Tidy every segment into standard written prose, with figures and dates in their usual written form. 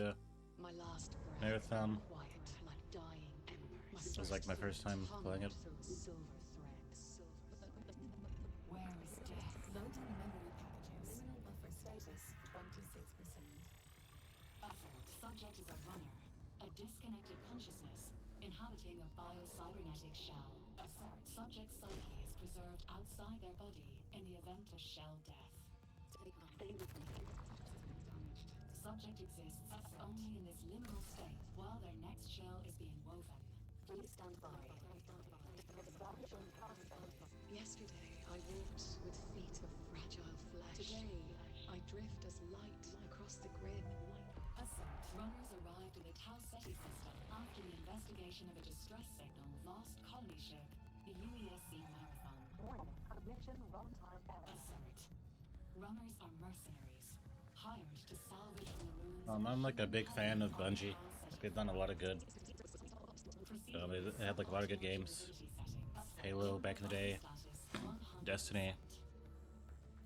the My last breath marathon. quiet like dying embers. It was like my first time playing it. Through a silver thread. Where is death? Loading memory packages. Terminal buffer status 26%. Assert. Subject is a runner. A disconnected consciousness inhabiting a bio-cybernetic shell. Assert. Subject's psyche is preserved outside their body in the event of shell death. Subject exists only in this liminal state while their next shell is being woven. Please stand by. Yesterday, I walked with feet of fragile flesh. Today, I drift as light across the grid. Assert. Runners arrived in the Tau Ceti system after the investigation of a distress signal lost colony ship, the UESC Marathon. Mission runtime error. Assert. Runners are mercenaries, hired to salvage from the ruins. I'm like a big fan of Bungie. They've done a lot of good. They had like a lot of good games. Halo back in the day, Destiny.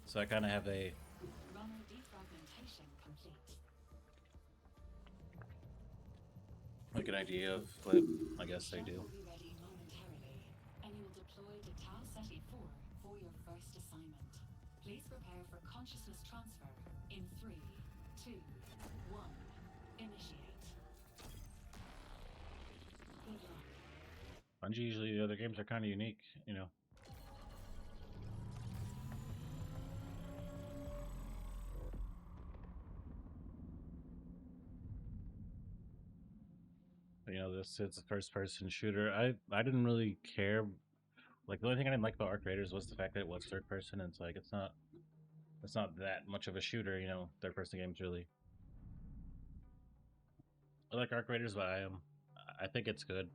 So I kind of have a Runner defragmentation complete. like an idea of what I guess they do. Will be ready momentarily, and you will deploy to Tau Ceti 4 for your first assignment. Please prepare for consciousness transfer in 3, 2, 1. Initiate. Good luck. Bungie usually the other games are kind of unique, you know. You know, this is a first-person shooter. I didn't really care. Like the only thing I didn't like about Arc Raiders was the fact that it was third person. And it's like it's not that much of a shooter, you know. Third-person games really. I like Arc Raiders, but I think it's good.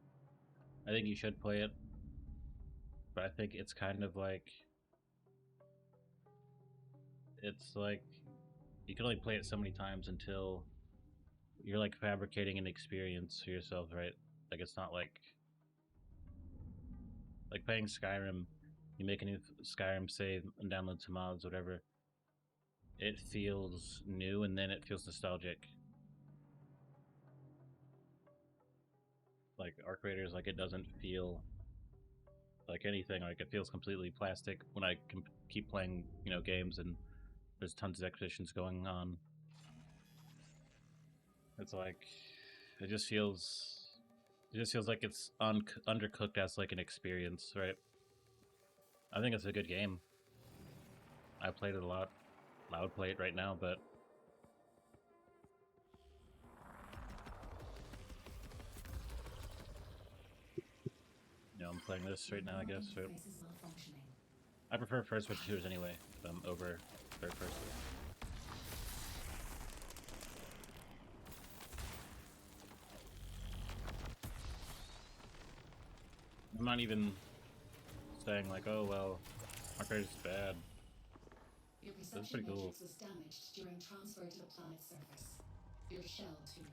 I think you should play it, but I think it's kind of like you can only play it so many times until you're like fabricating an experience for yourself, right? Like it's not like playing Skyrim. You make a new Skyrim save and download some mods, whatever. It feels new and then it feels nostalgic. Like Arc Raiders, like it doesn't feel like anything. Like it feels completely plastic when I can keep playing, you know, games and there's tons of expeditions going on. It's like it just feels like it's undercooked as like an experience, right? I think it's a good game. I played it a lot. I would play it right now, but you know, I'm playing this right now, I guess. So I prefer first-person shooters anyway, over third-person. I'm not even saying like, oh well, Arc Raiders is bad. Your That's perception pretty cool. matrix was damaged during transfer to the planet's surface. Your shell too.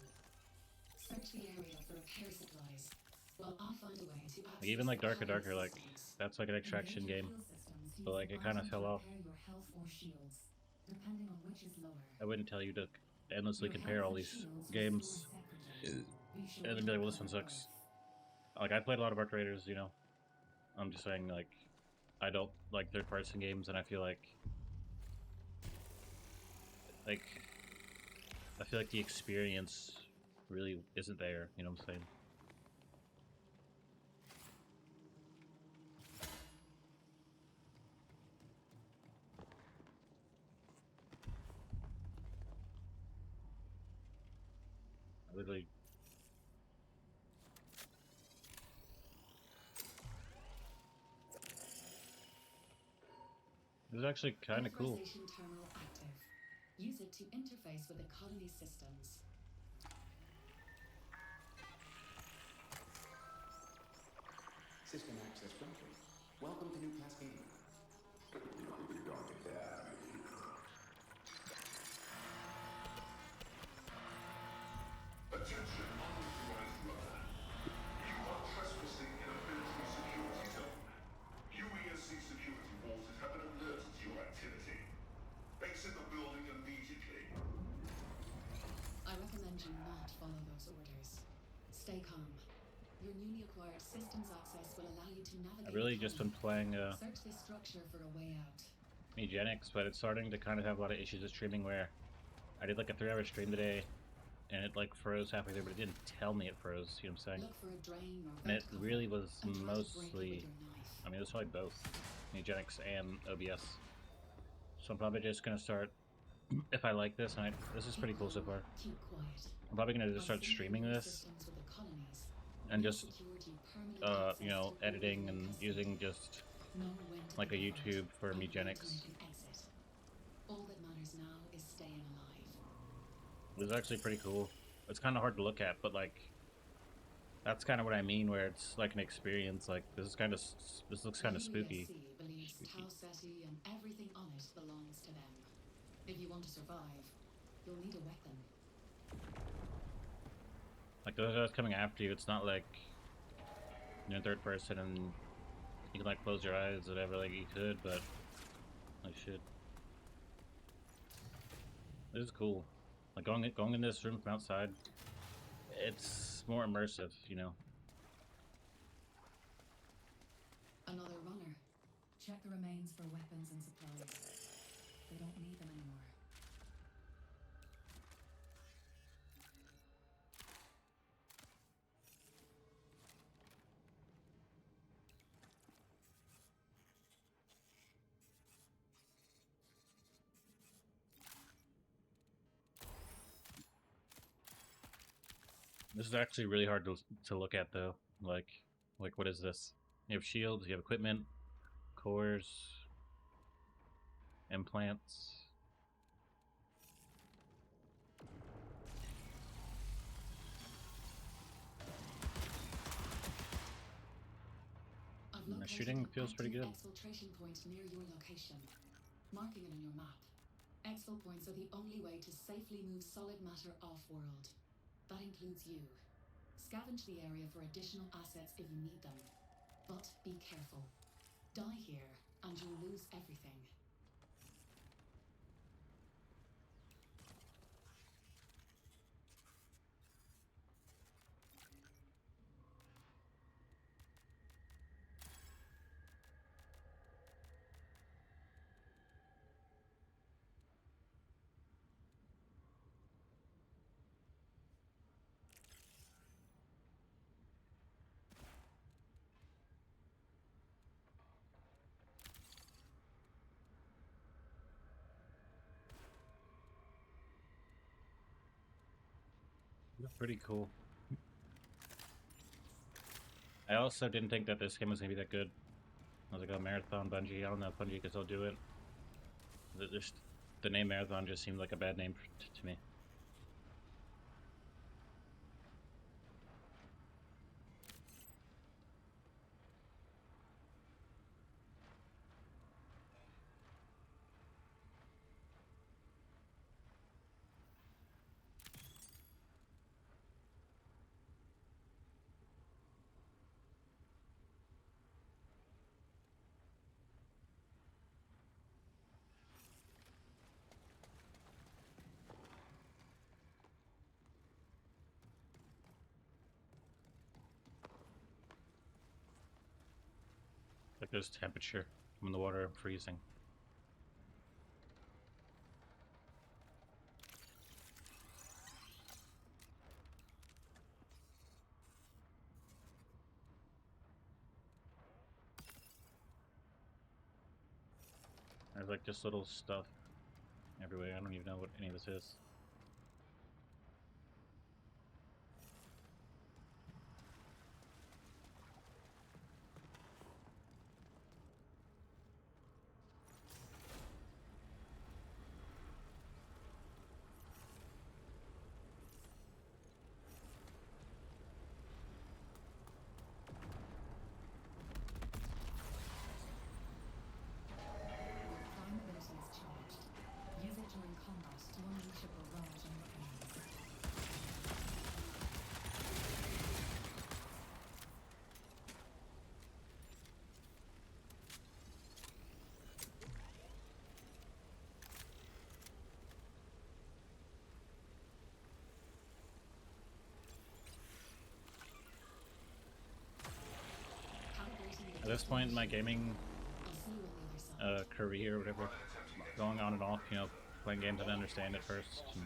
Search the area for repair supplies, while I'll find a way to access Like, even like Darker the Darker, like systems. that's like an extraction Engage your game, field systems but like it using kind of items fell to off. repair your health or shields, depending on which is lower. I wouldn't tell you to endlessly Your compare health all and these shields games restore separately. Be sure and then to be like, well, look this one at sucks. both. Like I played a lot of Arc Raiders, you know. I'm just saying like I don't like third-person games, and I feel like the experience really isn't there. You know what I'm saying? I literally. It was actually kind of cool. Authorization terminal active. Use it to interface with the colony systems. System access granted. Welcome to New Class Gaming. Attention, unauthorized runner. You are trespassing in a military security zone. UESC security forces have been alerted to your activity. Exit the building immediately. I recommend Do not follow those orders. Stay calm. Your newly acquired systems access will allow you to navigate. I've really just been playing search this structure for a way out. Eugenics, but it's starting to kind of have a lot of issues with streaming where I did like a 3-hour stream today and it like froze halfway through, but it didn't tell me it froze, you know what I'm saying? Look for a drain or And it vent really cover was and try to break it with mostly, your knife. I mean, it was probably both Eugenics and OBS. So I'm probably just gonna start, if I like this, and this is pretty cool so far. Keep quiet. I'm probably gonna just By start streaming syncing your this systems with the colonies, and your just, security permanent you know, access to editing all and custody. using just Know when to like a pivot YouTube for and when to Eugenics. make an exit. All that matters now is staying alive. It was actually pretty cool. It's kind of hard to look at, but like, that's kind of what I mean, where it's like an experience. Like this is kind of, this looks kind of spooky. UESC believes Tau Ceti and everything on it belongs to them. If you want to survive, you'll need a weapon. Like those guys coming after you, it's not like you're in third person and you can like close your eyes, whatever. Like you could, but like shit. This is cool. Like going in this room from outside, it's more immersive, you know. Another runner. Check the remains for weapons and supplies. They don't need them anymore. This is actually really hard to look at though. Like what is this? You have shields, you have equipment, cores, implants. I've The located shooting an feels pretty active good. exfiltration point near your location. Marking it on your map. Exfil points are the only way to safely move solid matter off-world. That includes you. Scavenge the area for additional assets if you need them. But be careful. Die here, and you'll lose everything. Pretty cool. I also didn't think that this game was gonna be that good. I was like, oh, Marathon Bungie. I don't know if Bungie can still do it. The name Marathon just seemed like a bad name to me. Like there's temperature from the water freezing. There's like just little stuff everywhere. I don't even know what any of this is. Your prime ability is charged. Use it during combat to unleash a At this point in my gaming career or whatever, going on and off, you know, playing games I didn't understand at first. And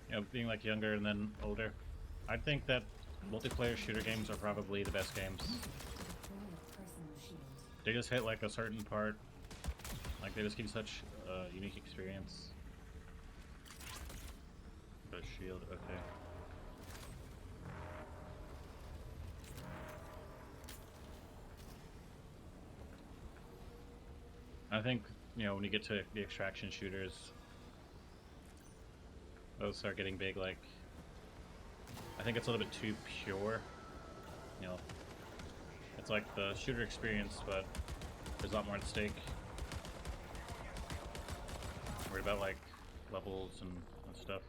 you know, being like younger and then older, I think that multiplayer shooter games are probably the best games. They just hit like a certain part, like they just give you such a unique experience. The shield, okay. I think, you know, when you get to the extraction shooters, those start getting big. Like, I think it's a little bit too pure. You know, it's like the shooter experience, but there's a lot more at stake. Worried about like levels and stuff.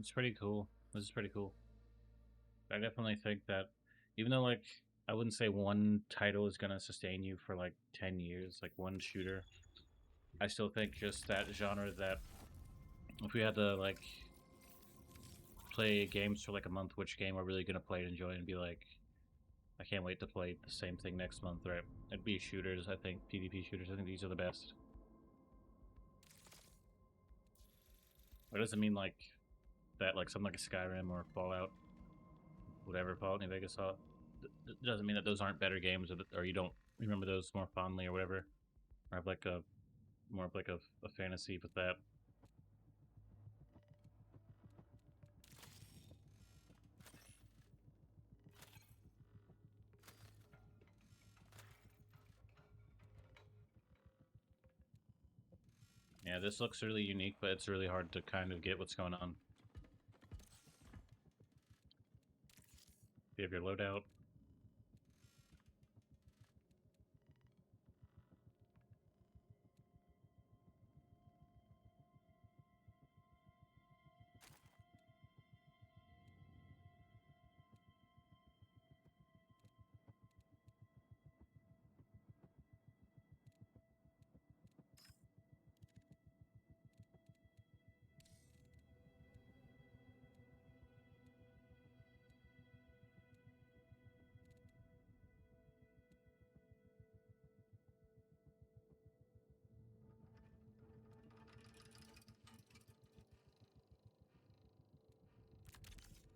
It's pretty cool. This is pretty cool. I definitely think that even though like I wouldn't say one title is gonna sustain you for like 10 years, like one shooter, I still think just that genre, that if we had to like play games for like a month, which game we're really gonna play and enjoy and be like, I can't wait to play the same thing next month, right? It'd be shooters, I think. PvP shooters, I think these are the best. It doesn't mean like that, like something like a Skyrim or Fallout, whatever, Fallout New Vegas saw. It doesn't mean that those aren't better games, or you don't remember those more fondly or whatever, or have like a more of like a fantasy with that. Yeah, this looks really unique, but it's really hard to kind of get what's going on. You have your loadout.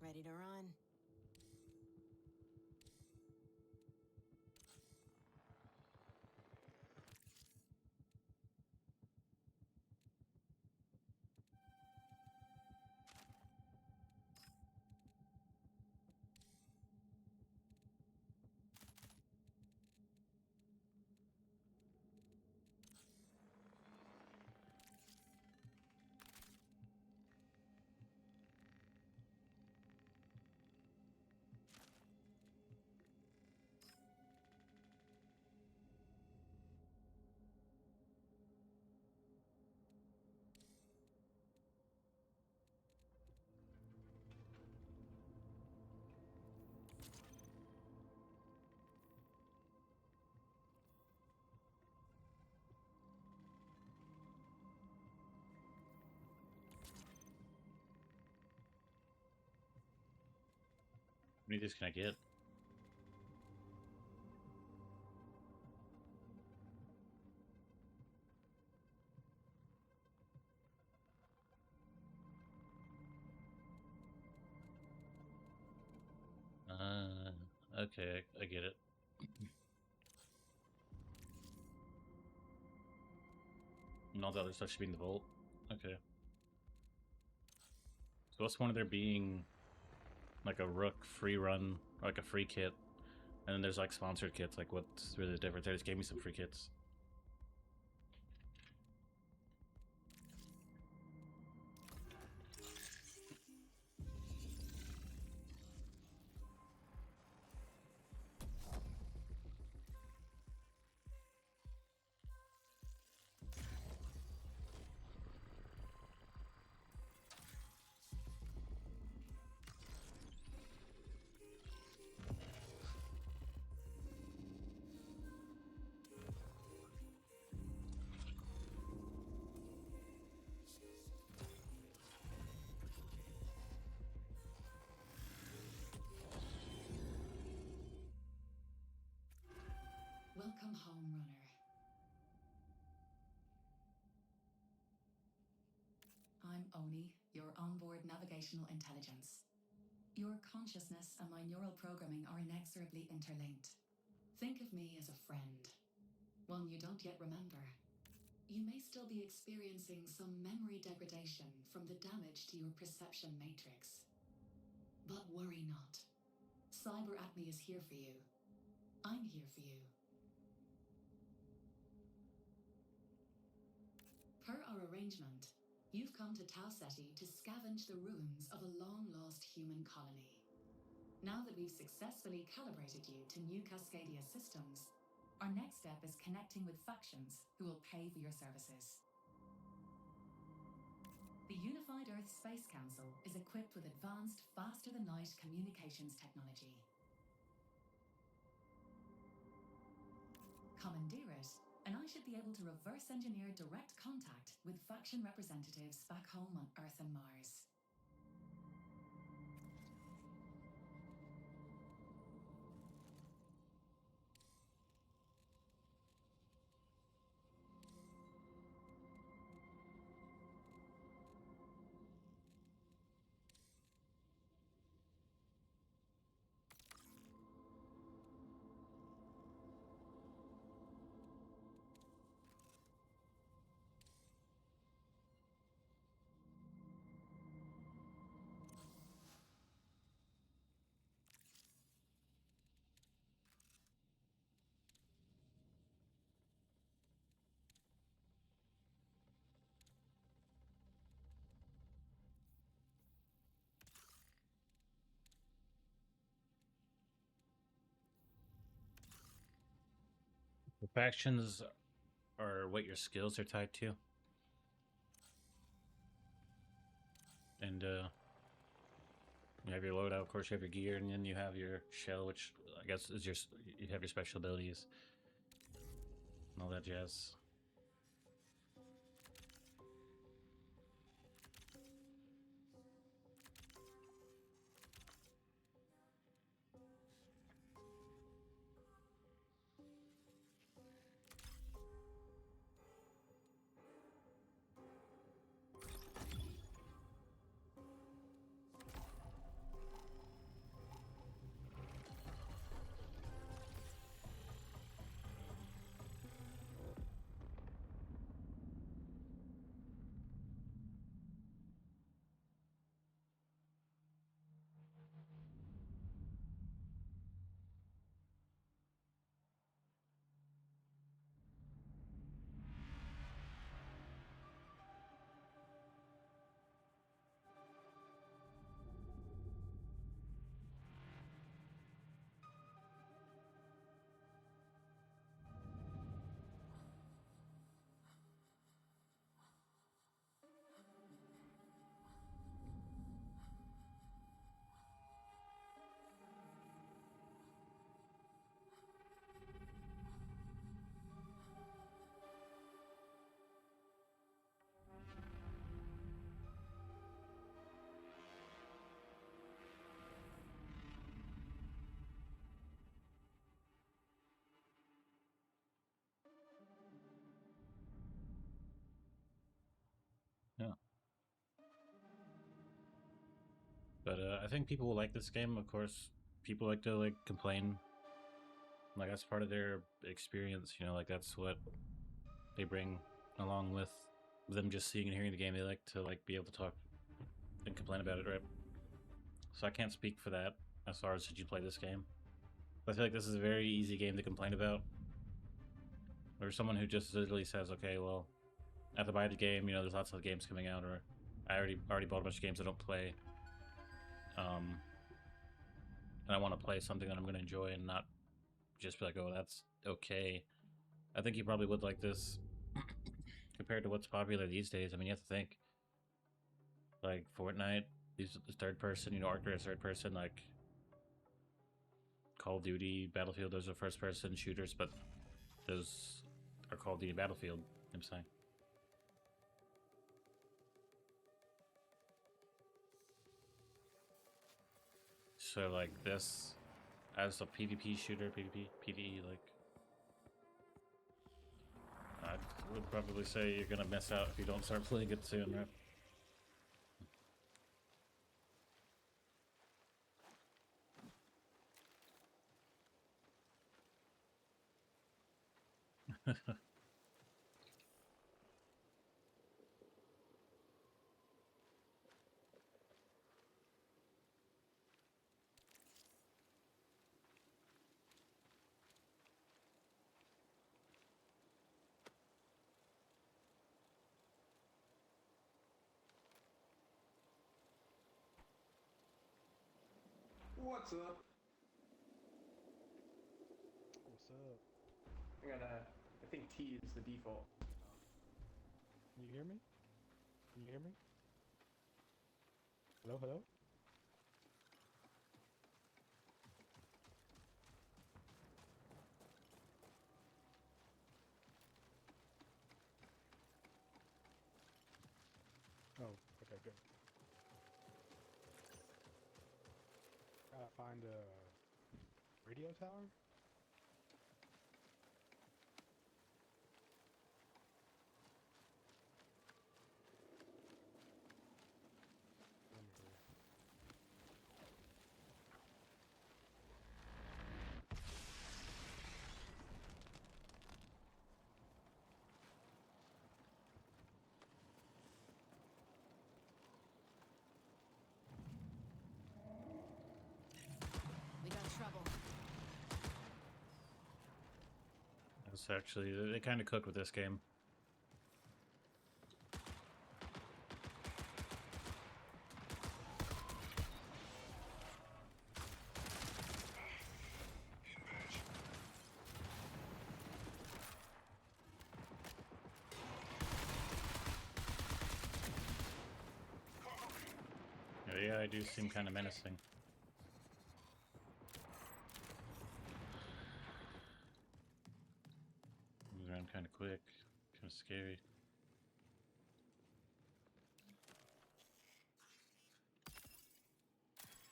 Ready to run. How many of these can I get? Okay, I get it. And all the other stuff should be in the vault. Okay. So what's one of there being like a Rook free run, or like a free kit, and then there's like sponsored kits? Like, what's really the difference? They just gave me some free kits. Welcome home, runner. I'm Oni, your onboard navigational intelligence. Your consciousness and my neural programming are inexorably interlinked. Think of me as a friend, one you don't yet remember. You may still be experiencing some memory degradation from the damage to your perception matrix. But worry not. Cyber Acme is here for you. I'm here for you. Per our arrangement, you've come to Tau Ceti to scavenge the ruins of a long-lost human colony. Now that we've successfully calibrated you to new Cascadia systems, our next step is connecting with factions who will pay for your services. The Unified Earth Space Council is equipped with advanced, faster-than-light communications technology. Commandeer it, and I should be able to reverse engineer direct contact with faction representatives back home on Earth and Mars. The factions are what your skills are tied to. And you have your loadout, of course, you have your gear, and then you have your shell, which I guess is you have your special abilities and all that jazz. Yeah. But I think people will like this game. Of course, people like to complain. Like that's part of their experience, you know. Like that's what they bring along with them just seeing and hearing the game. They like to be able to talk and complain about it, right? So I can't speak for that as far as did you play this game. But I feel like this is a very easy game to complain about. Or someone who just literally says, okay, well, I have to buy the game. You know, there's lots of games coming out, or I already bought a bunch of games I don't play. And I want to play something that I'm going to enjoy and not just be like, oh, that's okay. I think you probably would like this compared to what's popular these days. I mean, you have to think. Like Fortnite, these third person, you know, Archer is third person, like Call of Duty, Battlefield, those are first person shooters, but those are Call of Duty Battlefield, I'm saying. So like this as a PvP shooter, PvE, like I would probably say you're gonna miss out if you don't start playing it soon, right? What's up? What's up? I think T is the default. Can you hear me? Can you hear me? Hello, hello? Oh, okay, good. Gotta find a radio tower? Let me hear. We got trouble. That's actually, they kind of cook with this game. Yeah, I do seem kind of menacing. Moves around kind of quick, kind of scary.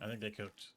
I think they cooked.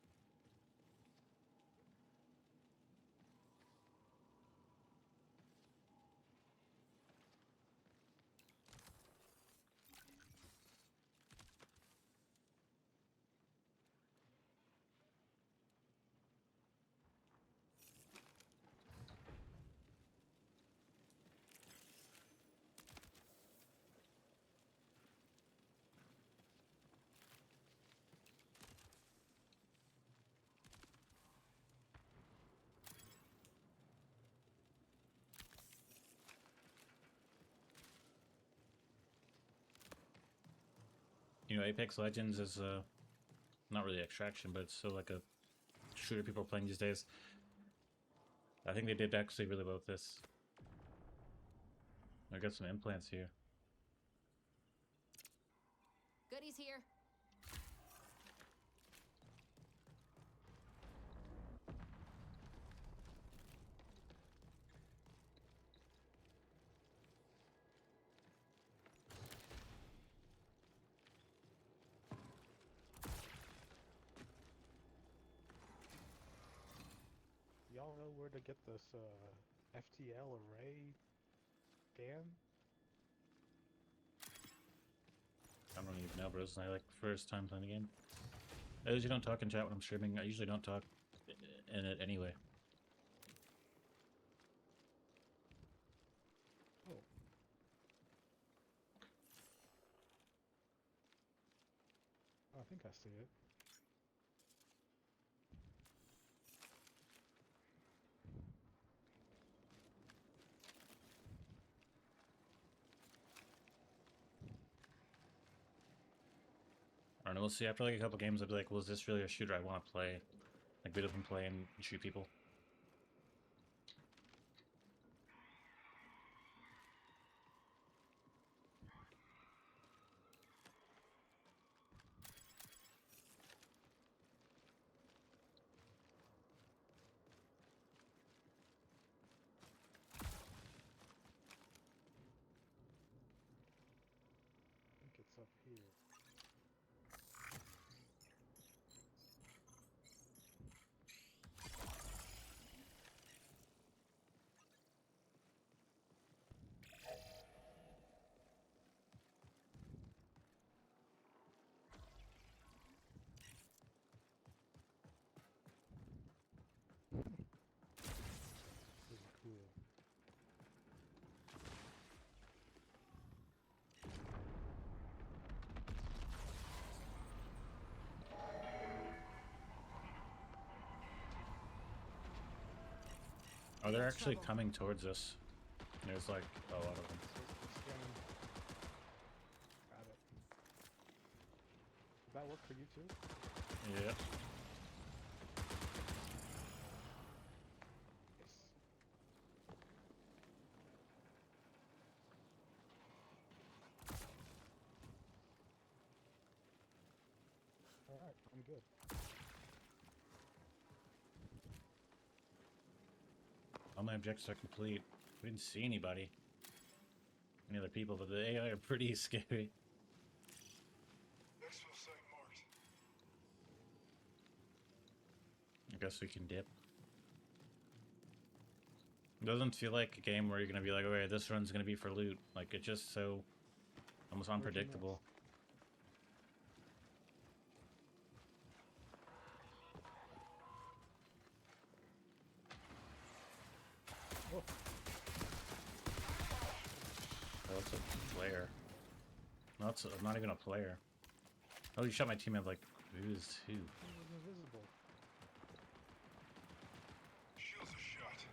You know, Apex Legends is not really extraction, but it's still like a shooter people are playing these days. I think they did actually really well with this. I got some implants here. Goodies here. Y'all know where to get this FTL array scan? I don't even know, but it's like first time playing the game. I usually don't talk in chat when I'm streaming. I usually don't talk in it anyway. Oh. I think I see it. I don't know, we'll see. After like a couple games, I'll be like, well, is this really a shooter I want to play? Like, beat up and play and shoot people. I think it's up here. Oh, they're actually coming towards us. There's like a lot of them. Got it. Did that work for you too? Yeah. Yes. Alright, I'm good. All my objectives are complete. We didn't see anybody. Any other people, but the AI are pretty scary. Exfil site marked. I guess we can dip. It doesn't feel like a game where you're gonna be like, okay, this run's gonna be for loot. Like, it's just so almost Where'd you unpredictable. Oh, Oh, it's a player. No, it's not even a player. Oh, you shot my teammate like, who's who? he was invisible. Shields are shot.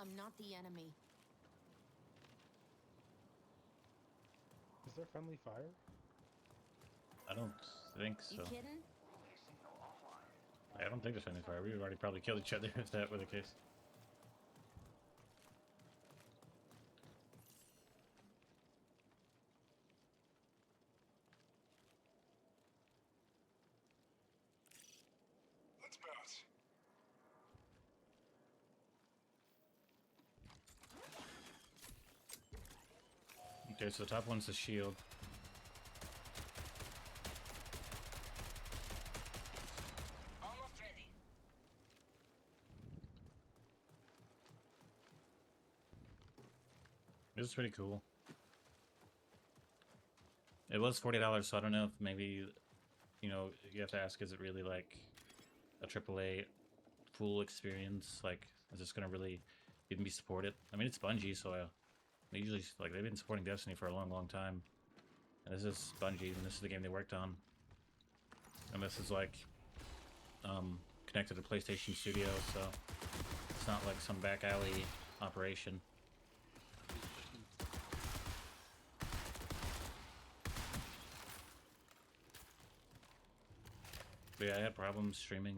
I'm not the enemy. Is there friendly fire? I don't think You so. kidding? I don't think there's any fire. We've already probably killed each other if that were the case. Let's bounce. Okay, so the top one's the shield. Almost ready. This is pretty cool. It was $40, so I don't know if maybe, you know, you have to ask, is it really like a AAA full experience? Like, is this gonna really even be supported? I mean, it's Bungie, so they usually, like, they've been supporting Destiny for a long, long time. And this is Bungie, and this is the game they worked on. And this is like connected to PlayStation Studio, so it's not like some back alley operation. But yeah, I had problems streaming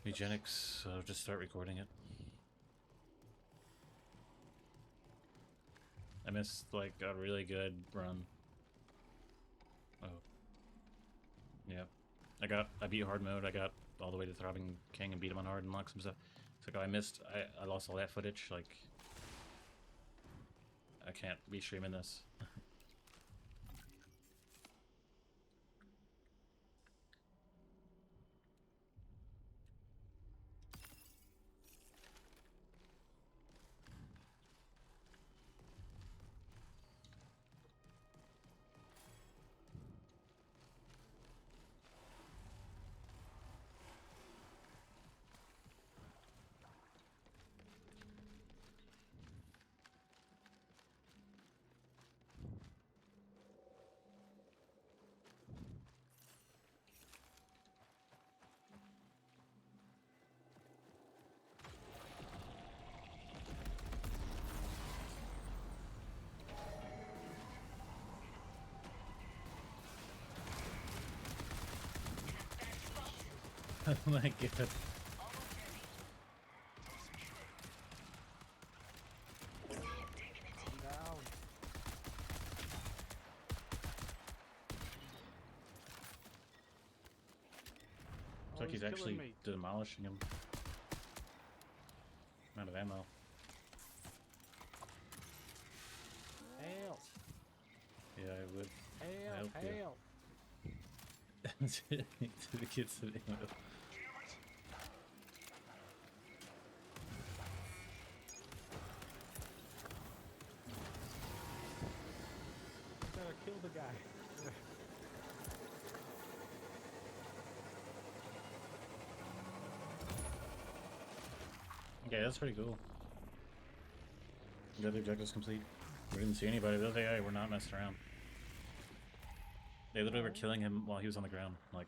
Eugenics, so just start recording it. I missed like a really good run. Oh. Yeah. I beat hard mode, I got all the way to Throbbing King and beat him on hard and locked some stuff. It's like, I lost all that footage, like I can't be streaming this. Oh my god. I'm down. Looks like he's actually me. demolishing him. I'm out of ammo. Help! Yeah, I would. Help! help you. Help! To the kids sitting with. Gotta kill the guy. Okay, that's pretty cool. The other objective's complete. We didn't see anybody. Those AI were not messing around. They literally were killing him while he was on the ground. Like,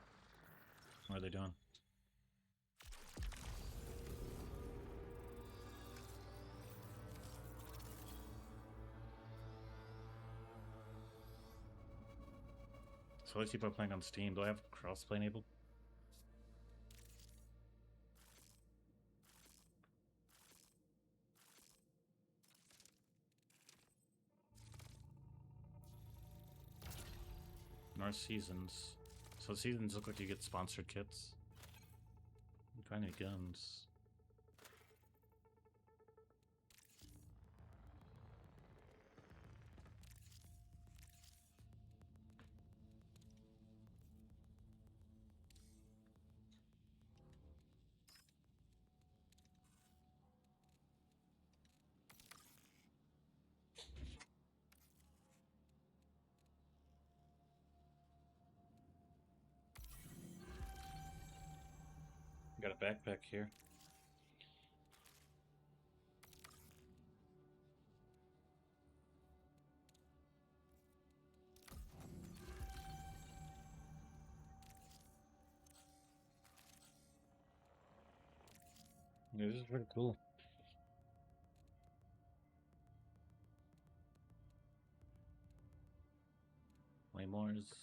what are they doing? So let's people are playing on Steam. Do I have crossplay enabled? North Seasons. So seasons look like you get sponsored kits. Can't find any guns. Got a backpack here. Yeah, this is pretty cool. Claymores.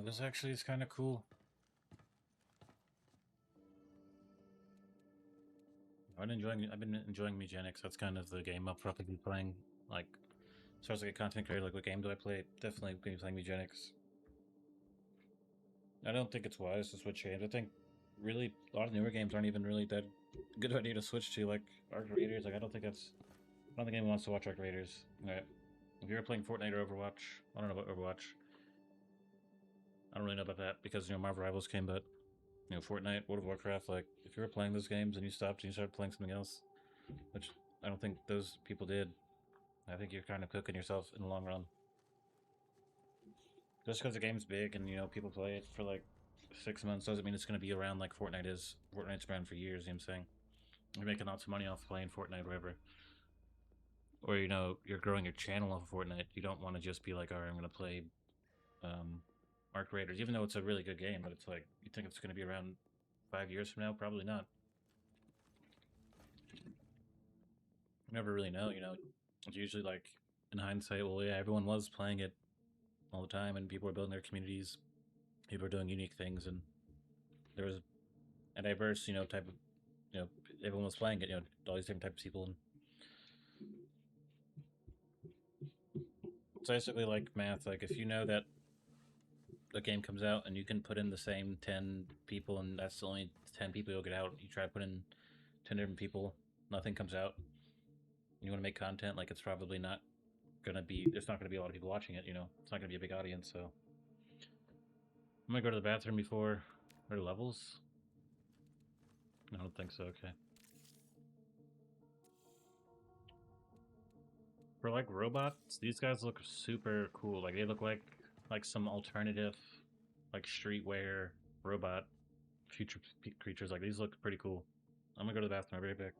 This actually is kind of cool. I've been enjoying Mugenics. That's kind of the game I'll probably be playing. Like, as far as like a content creator, like what game do I play? Definitely be playing Mugenics. I don't think it's wise to switch games. I think really a lot of newer games aren't even really that good idea to switch to. Like Arc Raiders. Like I don't think anyone wants to watch Arc Raiders. Right. If you're playing Fortnite or Overwatch, I don't know about Overwatch. I don't really know about that because Marvel Rivals came, but Fortnite, World of Warcraft. Like if you were playing those games and you stopped and you started playing something else, which I don't think those people did. I think you're kind of cooking yourself in the long run. Just because the game's big and people play it for like 6 months doesn't mean it's going to be around like Fortnite is. Fortnite's around for years. You know what I'm saying? You're making lots of money off playing Fortnite, or whatever. Or you're growing your channel off of Fortnite. You don't want to just be like, all right, I'm going to play Arc Raiders, even though it's a really good game. But it's like, you think it's going to be around 5 years from now? Probably not. You never really know. It's usually like in hindsight, well, yeah, everyone was playing it all the time, and people were building their communities. People were doing unique things, and there was a diverse, type of, everyone was playing it. All these different types of people. And it's basically like math. Like if you know that the game comes out and you can put in the same 10 people, and that's the only 10 people you'll get out. You try to put in 10 different people, nothing comes out. You want to make content, like it's probably not gonna be. There's not gonna be a lot of people watching it. It's not gonna be a big audience. So I'm gonna go to the bathroom before. Are there levels? I don't think so. Okay. For like robots, these guys look super cool. Like they look like some alternative, like streetwear robot future creatures. Like these look pretty cool. I'm gonna go to the bathroom. I'll be right back.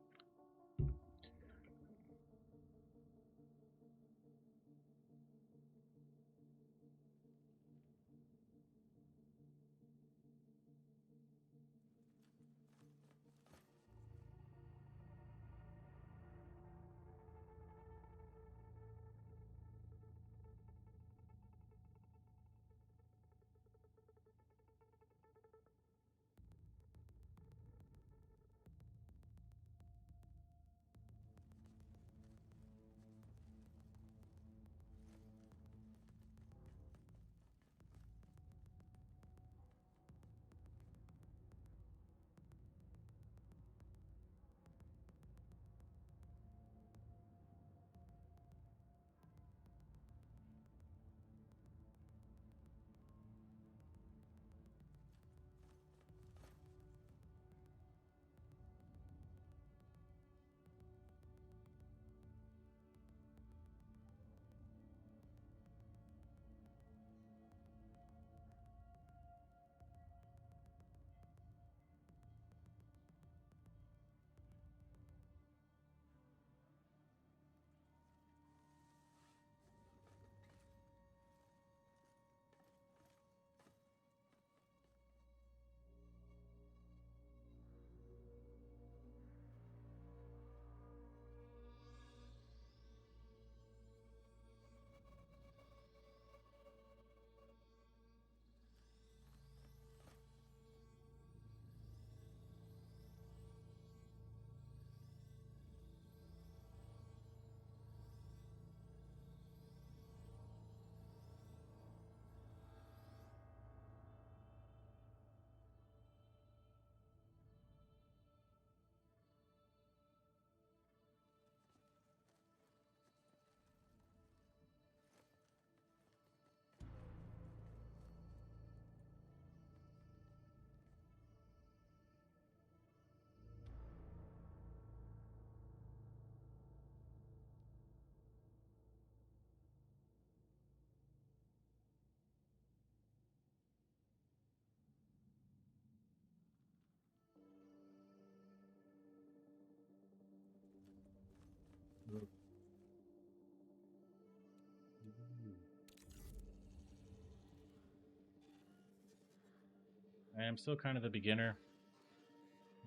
I am still kind of a beginner,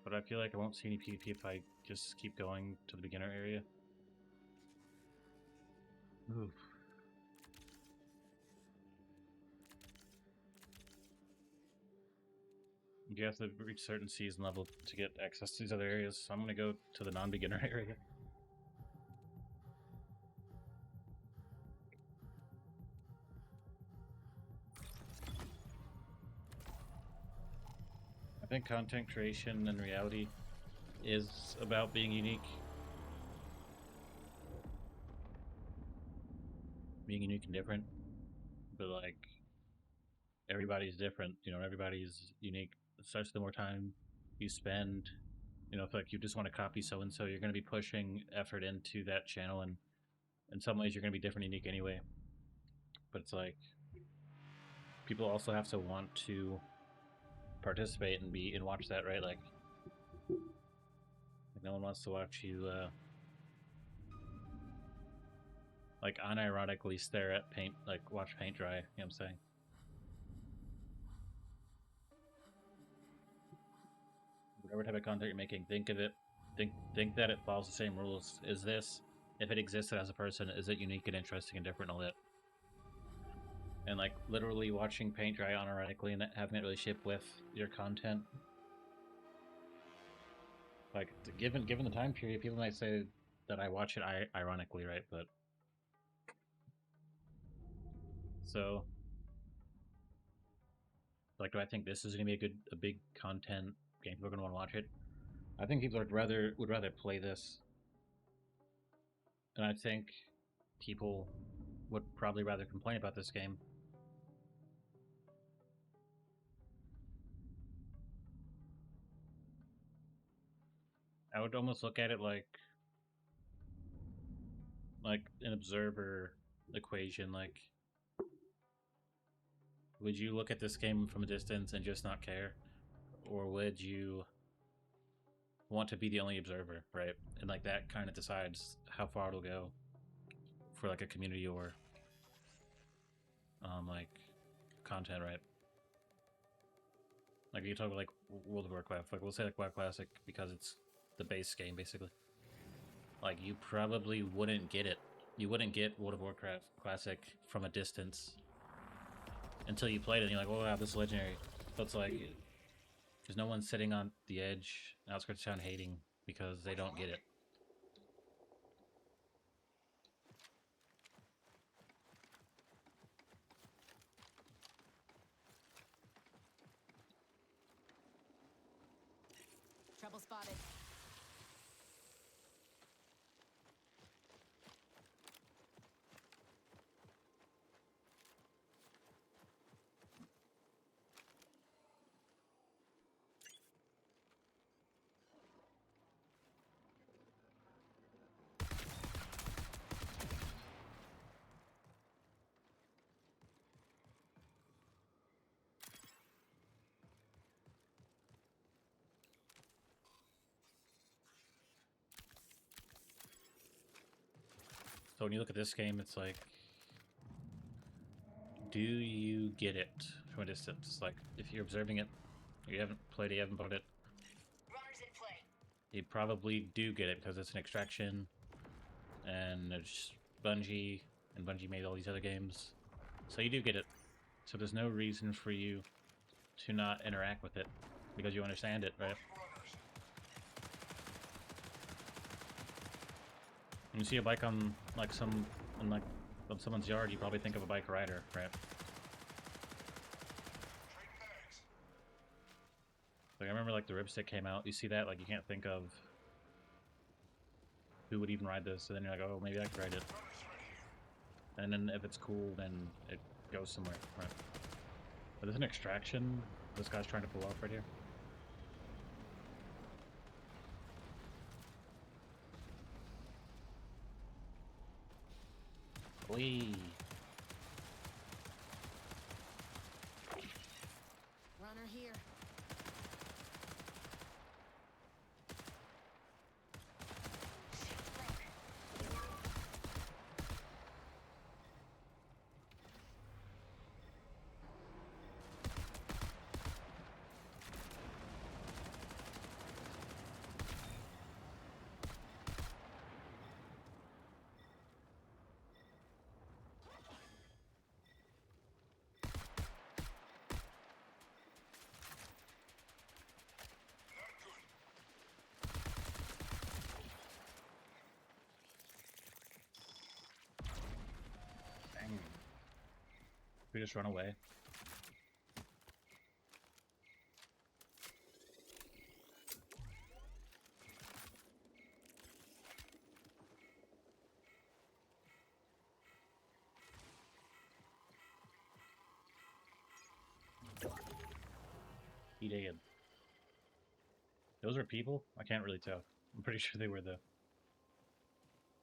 but I feel like I won't see any PvP if I just keep going to the beginner area. Oof. You have to reach certain season level to get access to these other areas, so I'm gonna go to the non-beginner area. I think content creation in reality is about being unique. Being unique and different. But like everybody's different, you know, everybody's unique. Especially the more time you spend, you know, if like you just want to copy so and so, you're gonna be pushing effort into that channel, and in some ways you're gonna be different, unique anyway. But it's like people also have to want to participate and be and watch that, right? Like no one wants to watch you like unironically stare at paint, like watch paint dry, you know what I'm saying? Whatever type of content you're making, think of it, think that it follows the same rules. Is this, if it existed as a person, is it unique and interesting and different and all that? And like literally watching paint dry unironically and having that relationship with your content. Like given the time period, people might say that I watch it ironically, right? But so like, do I think this is gonna be a big content game? People are gonna want to watch it. I think people would rather play this, and I think people would probably rather complain about this game. I would almost look at it like like an observer equation, like, would you look at this game from a distance and just not care? Or would you want to be the only observer, right? And like that kind of decides how far it'll go for like a community or like content, right? Like you talk about like World of Warcraft, like we'll say like WoW Classic because it's the base game basically. Like you probably wouldn't get it. You wouldn't get World of Warcraft Classic from a distance until you played it and you're like, oh wow, this is legendary. So it's like there's no one sitting on the edge, outskirts of town hating because they don't get it. Trouble spotted. So when you look at this game, it's like, do you get it from a distance? Like, if you're observing it, you haven't played it, you haven't bought it, Runners in play. you probably do get it because it's an extraction, and it's Bungie, and Bungie made all these other games. So you do get it. So there's no reason for you to not interact with it because you understand it, right? When you see a bike on like on someone's yard, you probably think of a bike rider, right? Like I remember like the Ripstick came out, you see that, like you can't think of who would even ride this, and then you're like, oh, maybe I could ride it. And then if it's cool, then it goes somewhere, right? But there's an extraction this guy's trying to pull off right here. Whee! Runner here. Dang. We just run away. He did. Those are people? I can't really tell. I'm pretty sure they were though.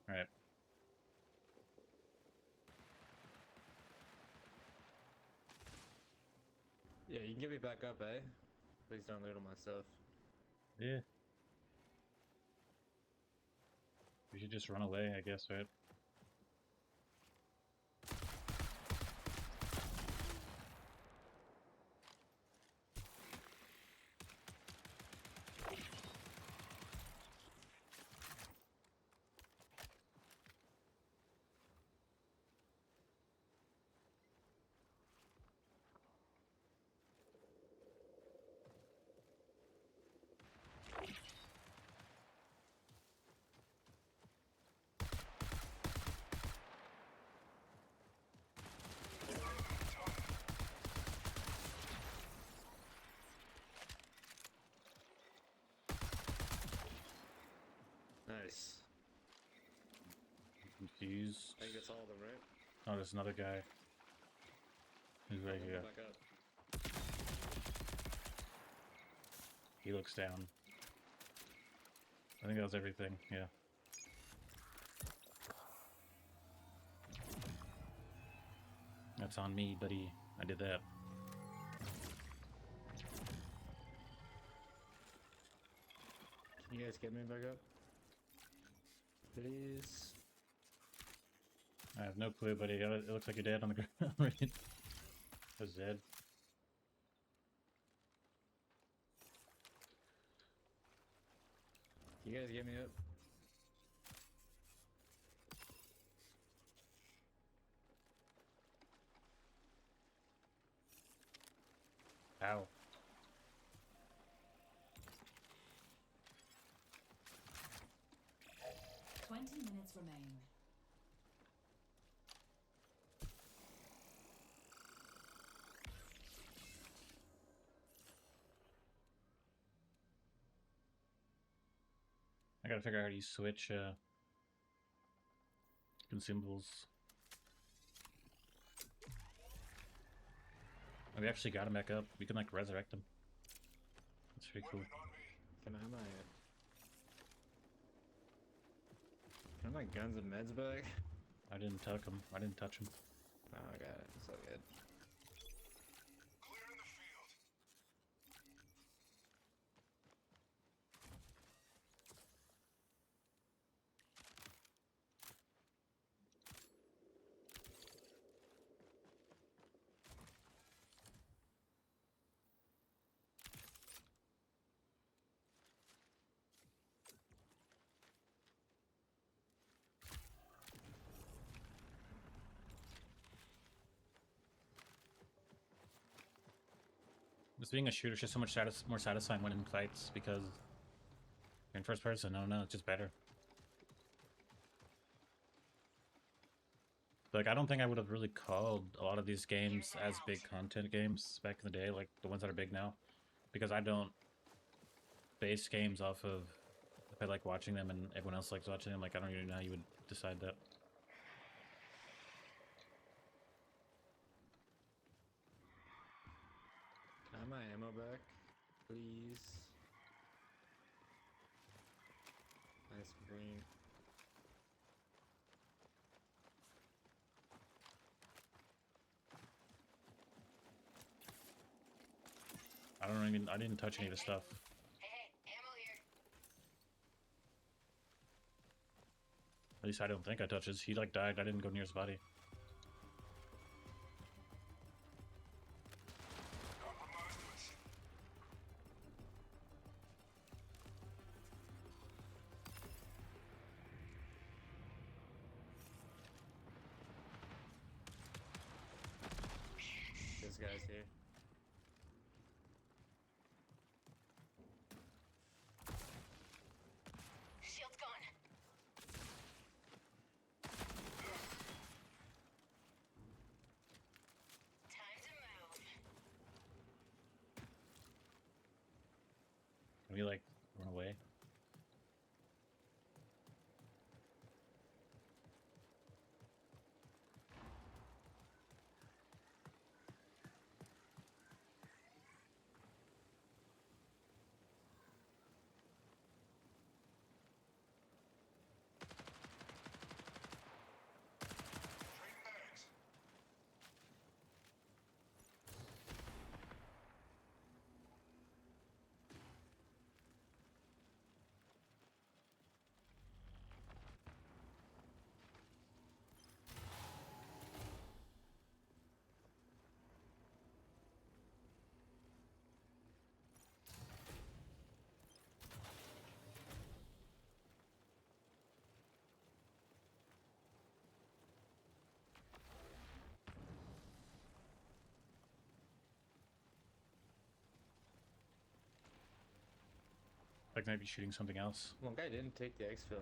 Alright. Yeah, you can get me back up, eh? Please don't loot all my stuff. Yeah. We should just run away, I guess, right? Nice. Confused. I think that's all of them, right? Oh, there's another guy. He's right here. Back up. He looks down. I think that was everything, yeah. That's on me, buddy. I did that. Can you guys get me back up? Please. I have no clue, buddy. It looks like you're dead on the ground. Right? That's dead. Can you guys get me up? Ow. Minutes remain. I gotta figure out how to switch consumables. Oh, we actually got him back up. We can like resurrect him. That's pretty cool. Can I have my guns and meds back? I didn't touch him. I didn't touch him. Oh, I got it. It's all good. Clearing the field. Just being a shooter is just so much more satisfying when in fights because in first person, I don't know, it's just better. Like, I don't think I would have really called a lot of these games as big content games back in the day, like the ones that are big now, because I don't base games off of if I like watching them and everyone else likes watching them. Like, I don't even know how you would decide that. Can I have my ammo back, please? Nice green. I didn't touch any of the stuff. Hey, ammo here. At least I don't think I touched his. He like died. I didn't go near his body. This guy's here. Shield's gone. Time to move. Can we like run away? Like maybe shooting something else. One guy didn't take the exfil.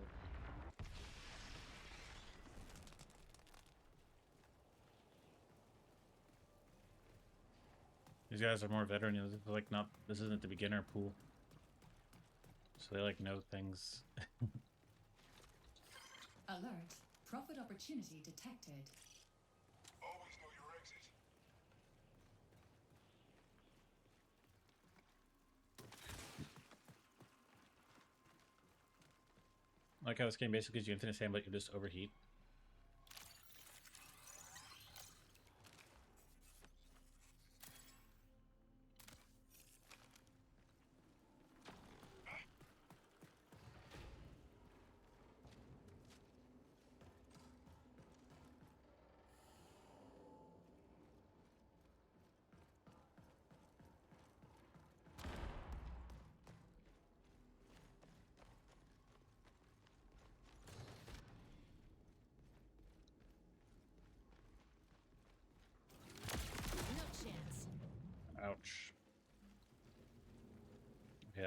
These guys are more veteran. You know, this is like not. This isn't the beginner pool, so they like know things. Alert. Profit opportunity detected. Always know your exit. Like how this game basically gives you infinite stamina, but you just overheat.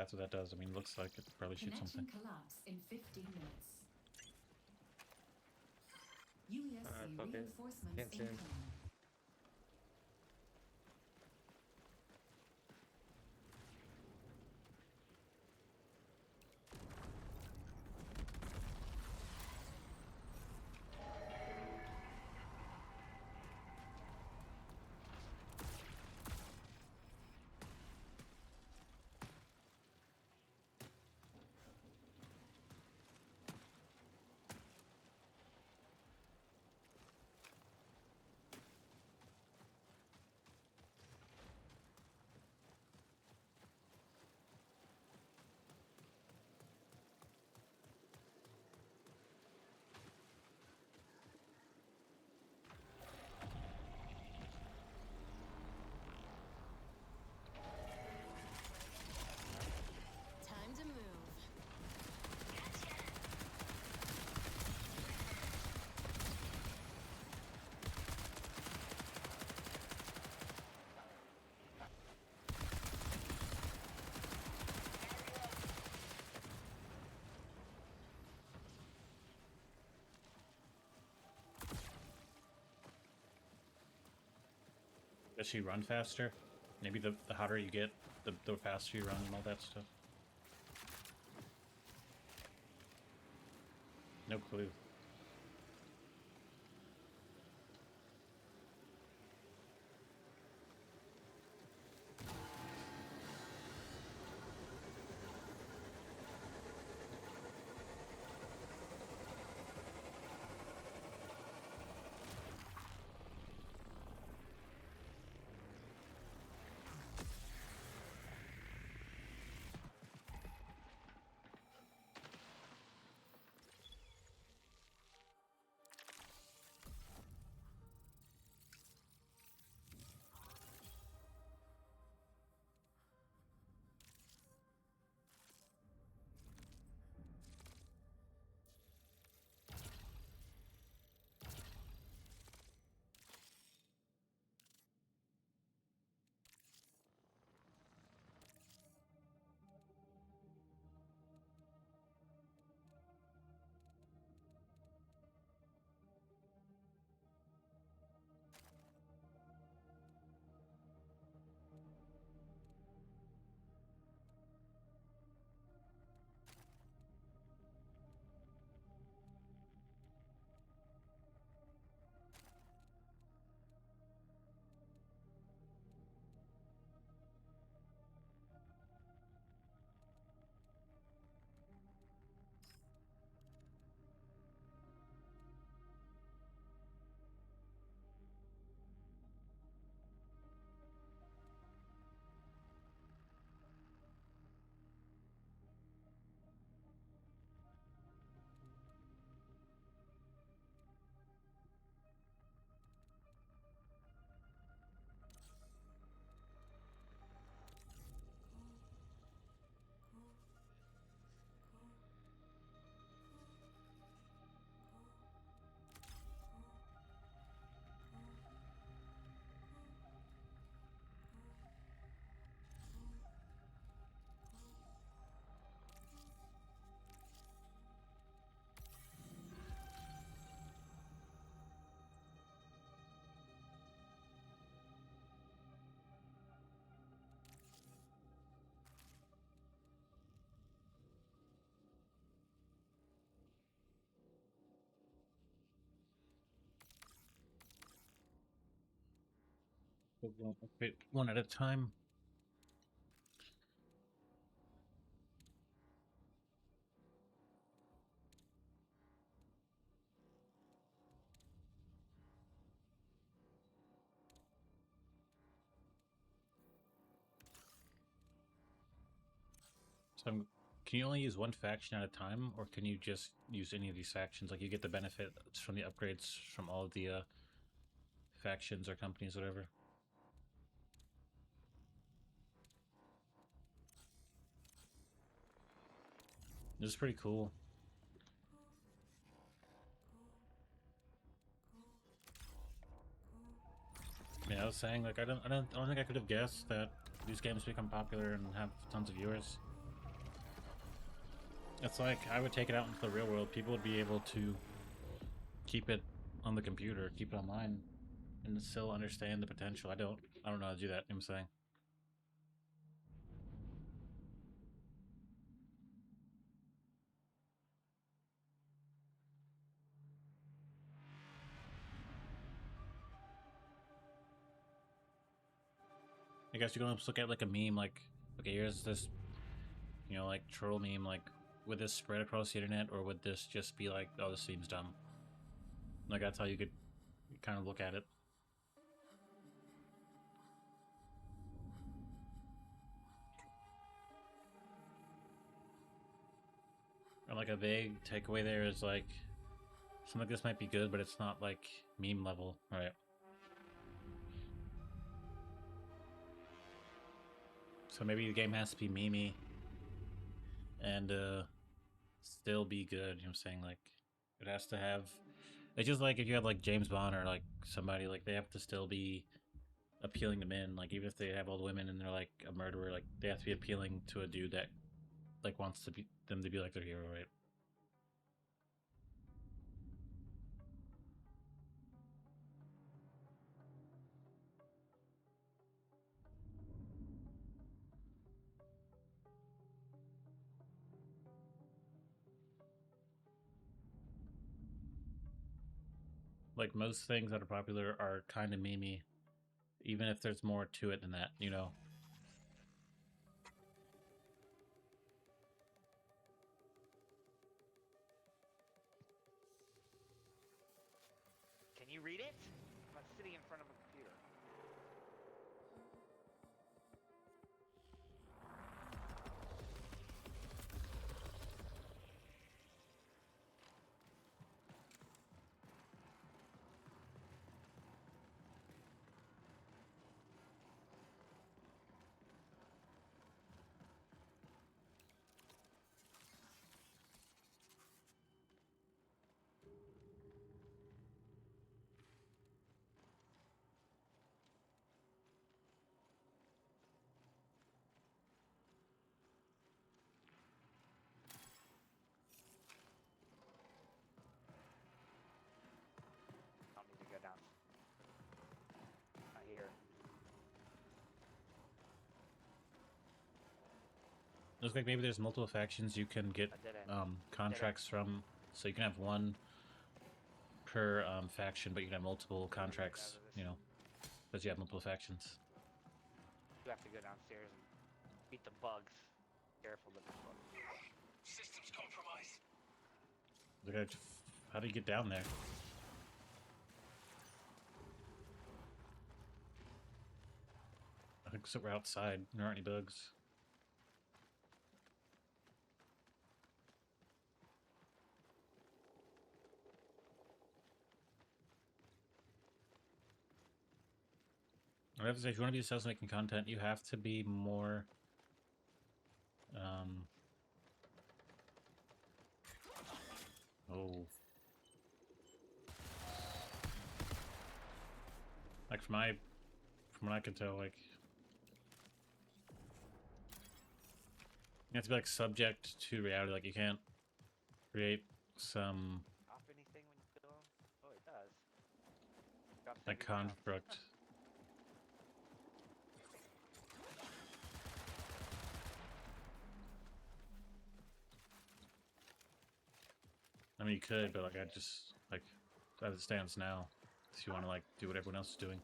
after that does. I mean, looks like it probably shoots Connection something. collapse in 15 minutes. UESC fuck it. reinforcements Can't see him. incoming. Time to move. Does she run faster? Maybe the hotter you get, the faster you run and all that stuff. No clue. We'll upgrade one at a time. So can you only use one faction at a time, or can you just use any of these factions? Like you get the benefits from the upgrades from all of the factions or companies, whatever. This is pretty cool. Yeah, I was saying like I don't think I could have guessed that these games become popular and have tons of viewers. It's like I would take it out into the real world. People would be able to keep it on the computer, keep it online, and still understand the potential. I don't know how to do that. You know what I'm saying? I guess you can almost look at like a meme, like, okay, here's this, you know, like troll meme, like, would this spread across the internet, or would this just be like, oh, this seems dumb? Like, that's how you could kind of look at it. Or like a vague takeaway there is like, something like this might be good, but it's not like meme level, right? So maybe the game has to be memey and still be good, you know what I'm saying? Like, it has to have, it's just like if you have like James Bond or like somebody, like they have to still be appealing to men. Like even if they have all the women and they're like a murderer, like they have to be appealing to a dude that like wants to be them to be like their hero, right? Like most things that are popular are kind of memey, even if there's more to it than that, you know. Can you read it? I'm not sitting in front of a computer. I'll need to go down. Not here. Looks like maybe there's multiple factions you can get I didn't. contracts from, so you can have one per faction, but you can have multiple contracts, you know, because you have multiple factions. You have to go downstairs and beat the bugs. Careful with the bugs. Systems compromised. Look at, how do you get down there? I think so. We're outside. There aren't any bugs. I have to say, if you want to be successful making content, you have to be more oh, like from what I can tell, like you have to be like subject to reality. Like you can't create some Off anything when you kill him? Oh, it does. Drops like every round. construct. I mean, you could, but like I just like as it stands now, if you want to like do what everyone else is doing.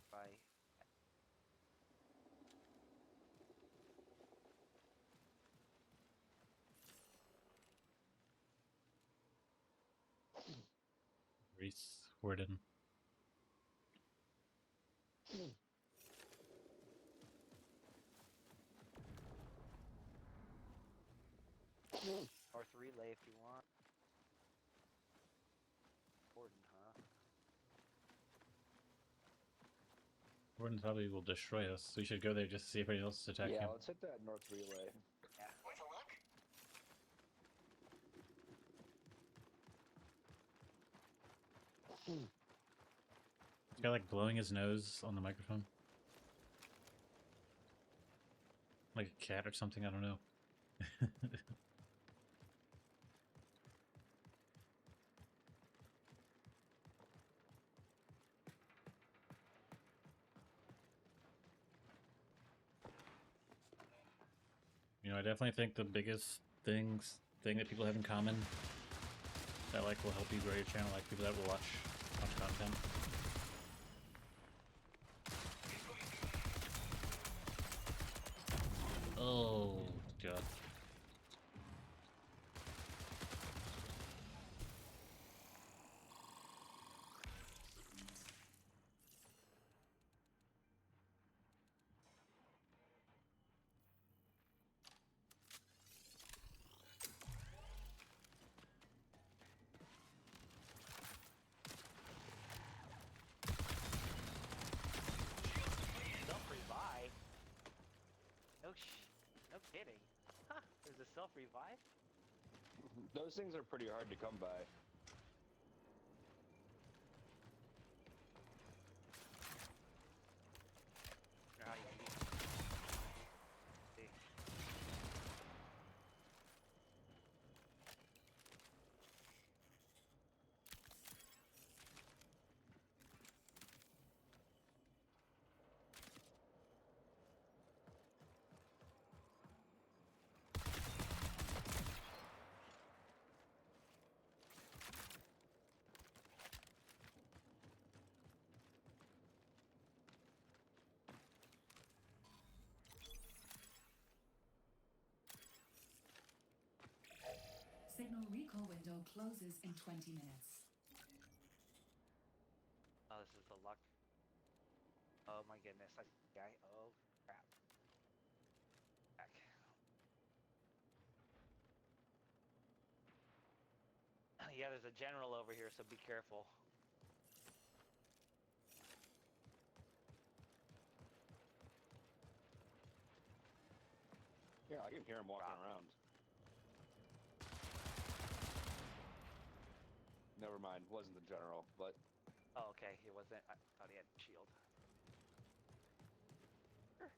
Bye. Reese Worden. North relay if you want. Important, huh? Worden probably will destroy us, so we should go there just to see if anyone else is attacking him. let's hit that north relay. Yeah. Worth a look? This guy like blowing his nose on the microphone. Like a cat or something, I don't know. You know, I definitely think the biggest thing that people have in common that like will help you grow your channel, like people that will watch content. Oh god. Self-revive? No kidding. Huh, there's a self-revive? Those things are pretty hard to come by. Or how you can use it. See. Signal recall window closes in 20 minutes. Oh, this is the luck. Oh my goodness, I guy. Oh crap. Back. Yeah, there's a general over here, so be careful. Yeah, I can hear him walking around. Never mind, wasn't the general, but... Oh, okay, he wasn't. I thought he had shield. Sure.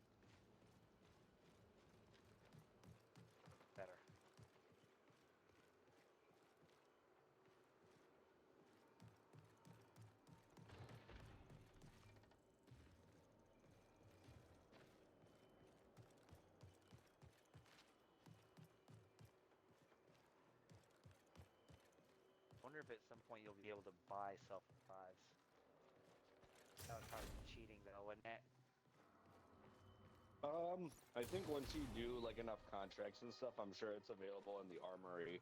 Better. Wonder if at some point you'll be able to buy self-revives. That would probably be cheating though, wouldn't it? I think once you do like enough contracts and stuff, I'm sure it's available in the armory.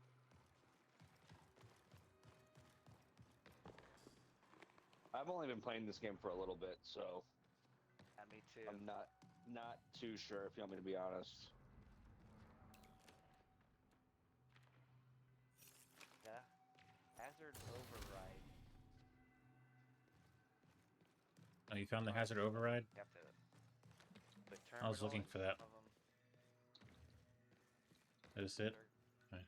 I've only been playing this game for a little bit, so Yeah, me too. I'm not too sure, if you want me to be honest. Yeah. Hazard override. Oh, you found the hazard override? You have to put I was terminal looking in for that. some of them. Is this it? Okay.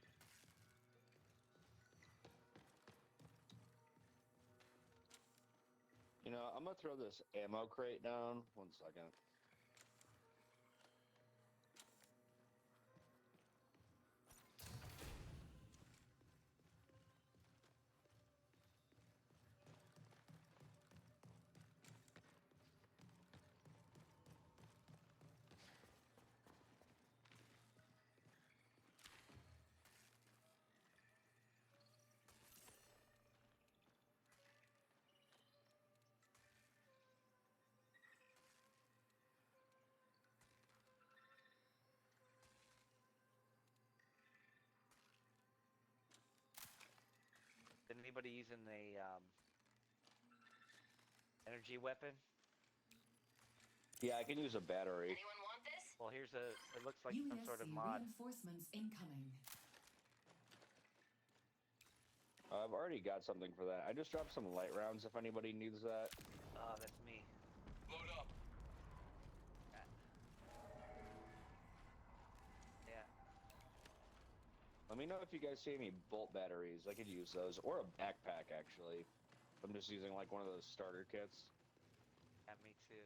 You know, I'm gonna throw this ammo crate down. 1 second. Anybody using the energy weapon? Yeah, I can use a battery. Anyone want this? Well, here's a. It looks like some sort of UESC mod. reinforcements incoming. I've already got something for that. I just dropped some light rounds if anybody needs that. Oh, that's me. Load up. Yeah. Let me know if you guys see any bolt batteries. I could use those. Or a backpack, actually. I'm just using like one of those starter kits. Yeah, me too.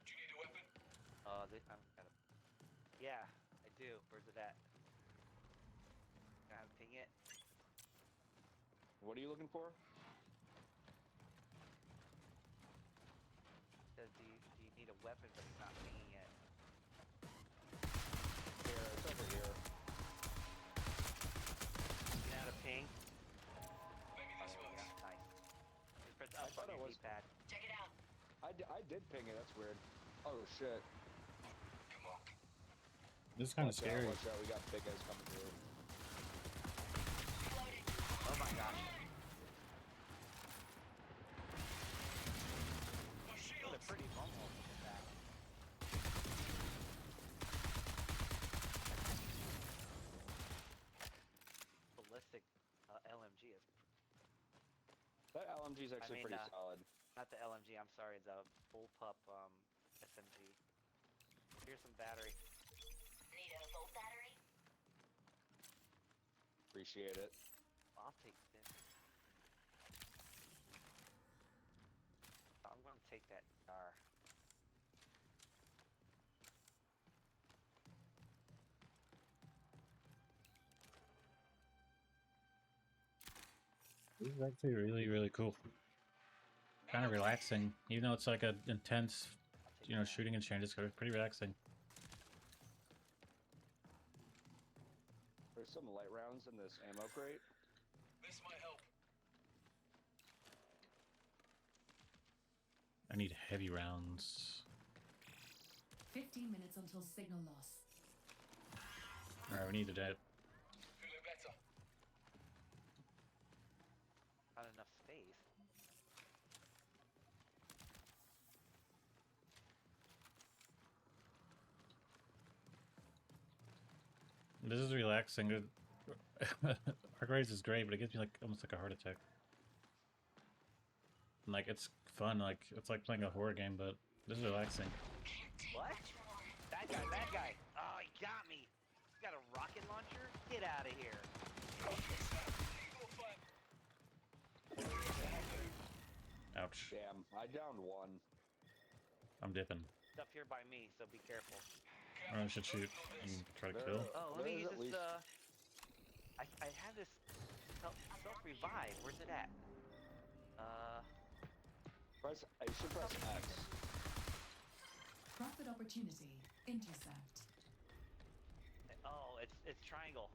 Do you need a weapon? I'm gonna. Yeah, I do. Where's it at? Can I ping it? What are you looking for? Says, do you need a weapon, but it's not pinging it. Here, it's over here. You know how to ping? Maybe this Oh, works. yeah, nice. Just press I up thought on it your was- D-pad. Check it out. I did ping it. That's weird. Oh shit. Come on. This is kind of Watch out, scary. watch out. We got big guys coming through. Loaded. Oh my gosh. My Oh, shield. they're pretty vulnerable with that. Ballistic LMG is That LMG is actually mean, pretty solid. not the LMG. I'm sorry, the bullpup SMG. Here's some battery. Need a volt battery? Appreciate it. I'll take this. I'm gonna take that jar. This is actually really, really cool. Kind of relaxing, even though it's like a intense, I'll take you know, that. shooting exchange. It's pretty relaxing. There's some light rounds in this ammo crate. This might help. I need heavy rounds. 15 minutes until signal loss. Alright, we need to dead. Feeling better. Not enough space. This is relaxing. Arc Race is great, but it gives me like almost like a heart attack. And, like it's fun, like it's like playing a horror game, but this is relaxing. What? That guy. Oh, he got me. You got a rocket launcher? Get out of here. Ouch. Damn, I downed one. I'm dipping. It's up here by me, so be careful. Or I should shoot and try to kill. Oh, let me There's use at this, least- I have this self-revive. Where's it at? You should press X. Profit opportunity. Intercept. Oh, it's triangle.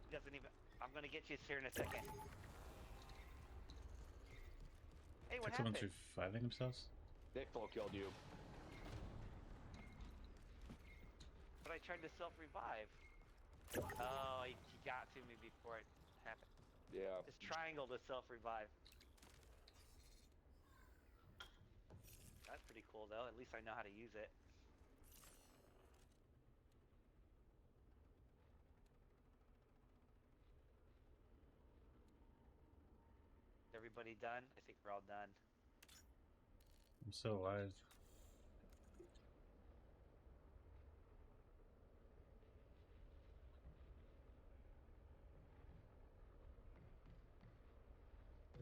It doesn't even, I'm gonna get you here in a second. Hey, what Like someone's happened? reviving themselves? They full killed you. But I tried to self-revive. Oh, he got to me before it happened. Yeah. It's triangle to self-revive. That's pretty cool, though. At least I know how to use it. Everybody done? I think we're all done. I'm so alive.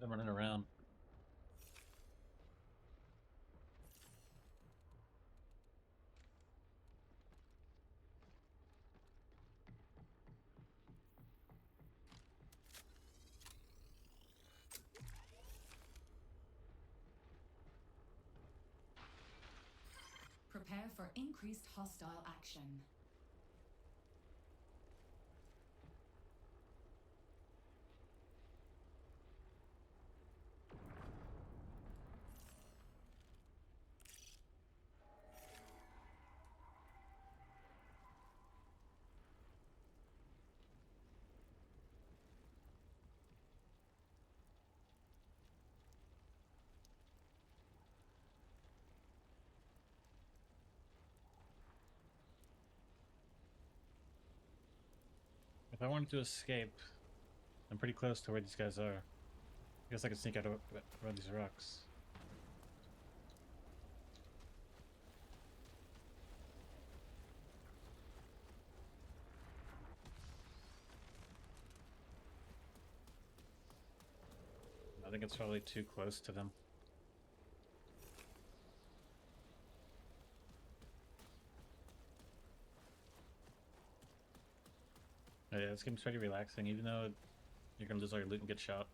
I'm running around. Prepare for increased hostile action. If I wanted to escape, I'm pretty close to where these guys are. I guess I could sneak out around these rocks. think it's probably too close to them. Oh, yeah, this game's pretty relaxing, even though you're gonna lose all your loot and get shot.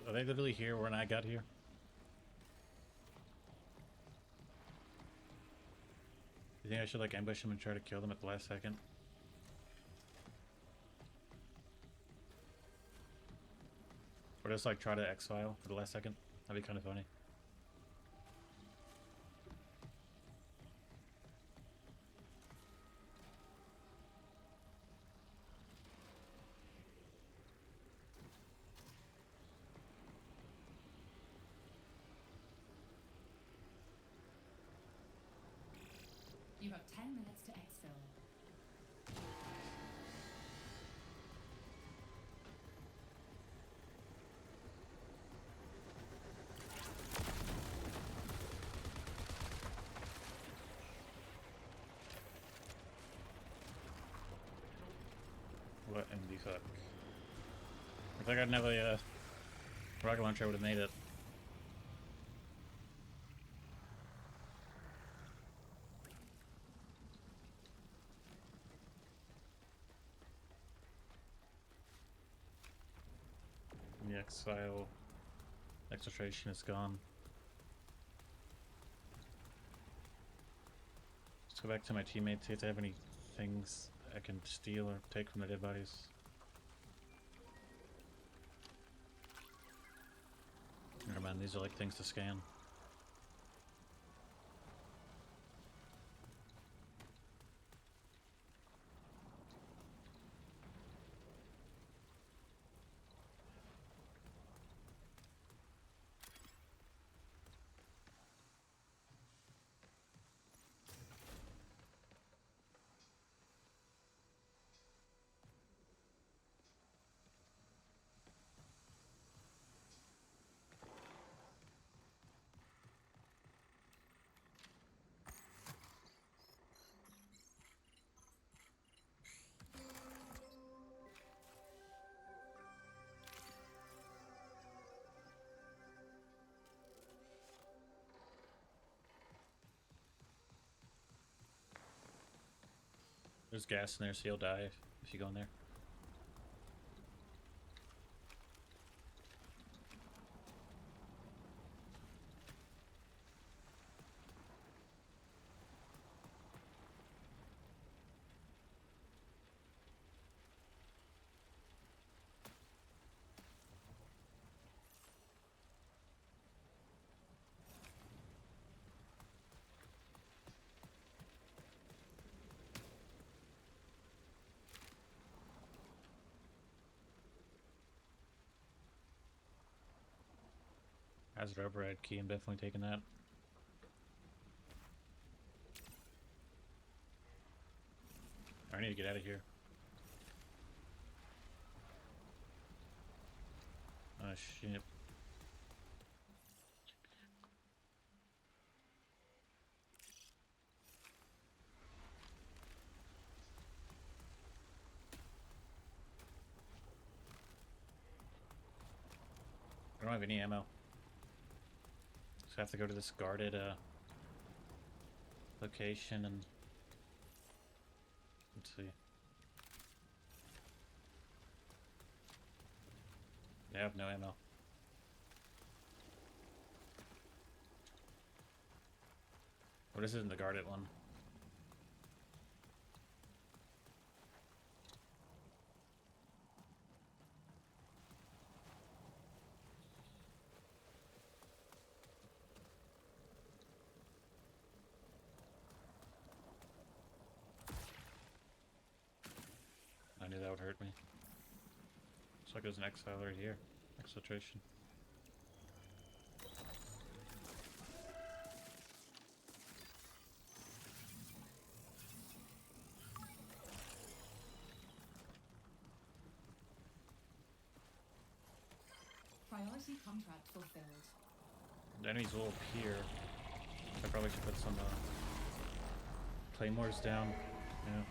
Are they literally here when I got here? You think I should like ambush them and try to kill them at the last second? Or just like try to exfile for the last second? That'd be kind of funny. You have 10 minutes to exfil. What in the fuck? If I got another rocket launcher, I would have made it. The exile exfiltration is gone. Let's go back to my teammates, see if they have any things I can steal or take from the dead bodies. Never mind, these are like things to scan. There's gas in there, so you'll die if you go in there. Hazard override key, I'm definitely taking that. I need to get out of here. Oh shit. I don't have any ammo. So I have to go to this guarded location and let's see. I have no ammo. Or this isn't the guarded one. I knew that would hurt me. Looks like there's an exile right here. Exfiltration. Priority contract fulfilled. The enemies will appear. I probably should put some claymores down. Yeah.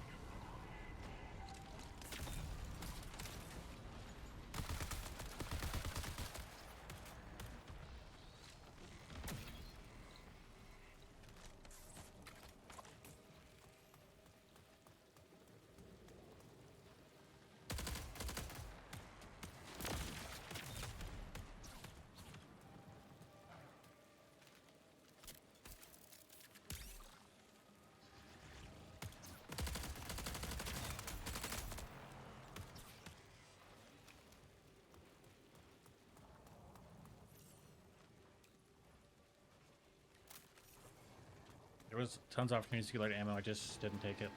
There was tons of opportunities to get light ammo, I just didn't take it.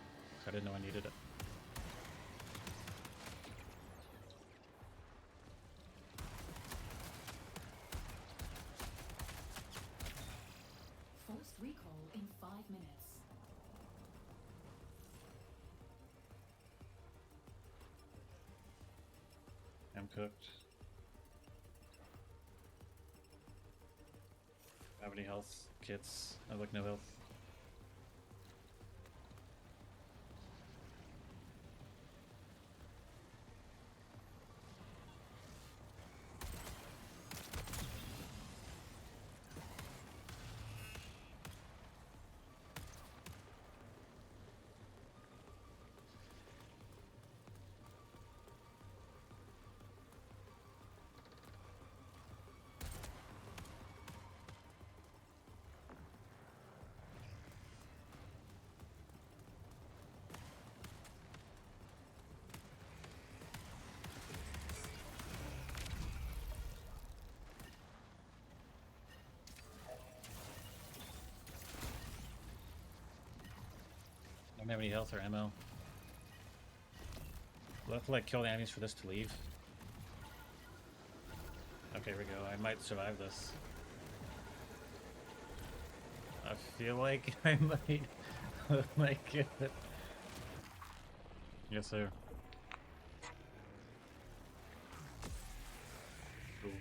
I didn't know I needed it. Forced recall in 5 minutes. I'm cooked. Have any health kits? I look no health. I don't have any health or ammo. We'll have to like kill the enemies for this to leave. Okay, here we go. I might survive this. I feel like I might make it. Yes, sir. Cool.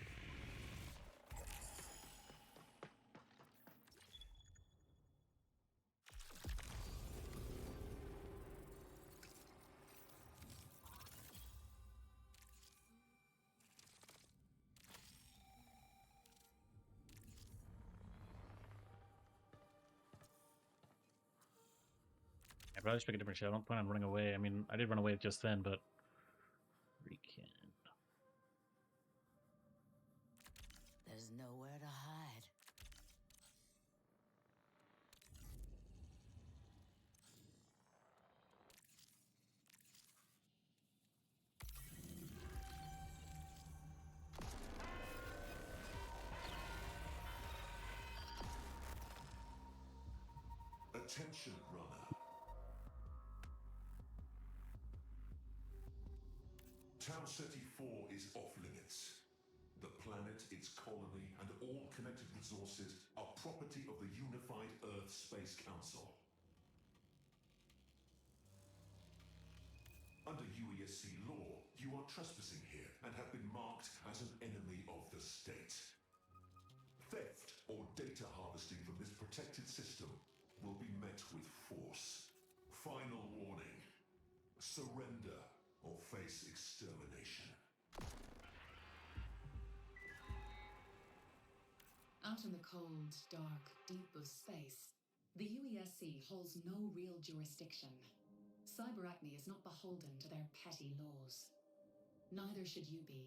I probably should pick a different shot. I don't plan on running away. I mean, I did run away just then, but recant. There's nowhere to hide. Attention, runner. Town City 4 is off limits. The planet, its colony, and all connected resources are property of the Unified Earth Space Council. Under UESC law, you are trespassing here and have been marked as an enemy of the state. Theft or data harvesting from this protected system will be met with force. Final warning. Surrender or face extermination. Out in the cold, dark, deep of space, the UESC holds no real jurisdiction. Cyberacne is not beholden to their petty laws. Neither should you be.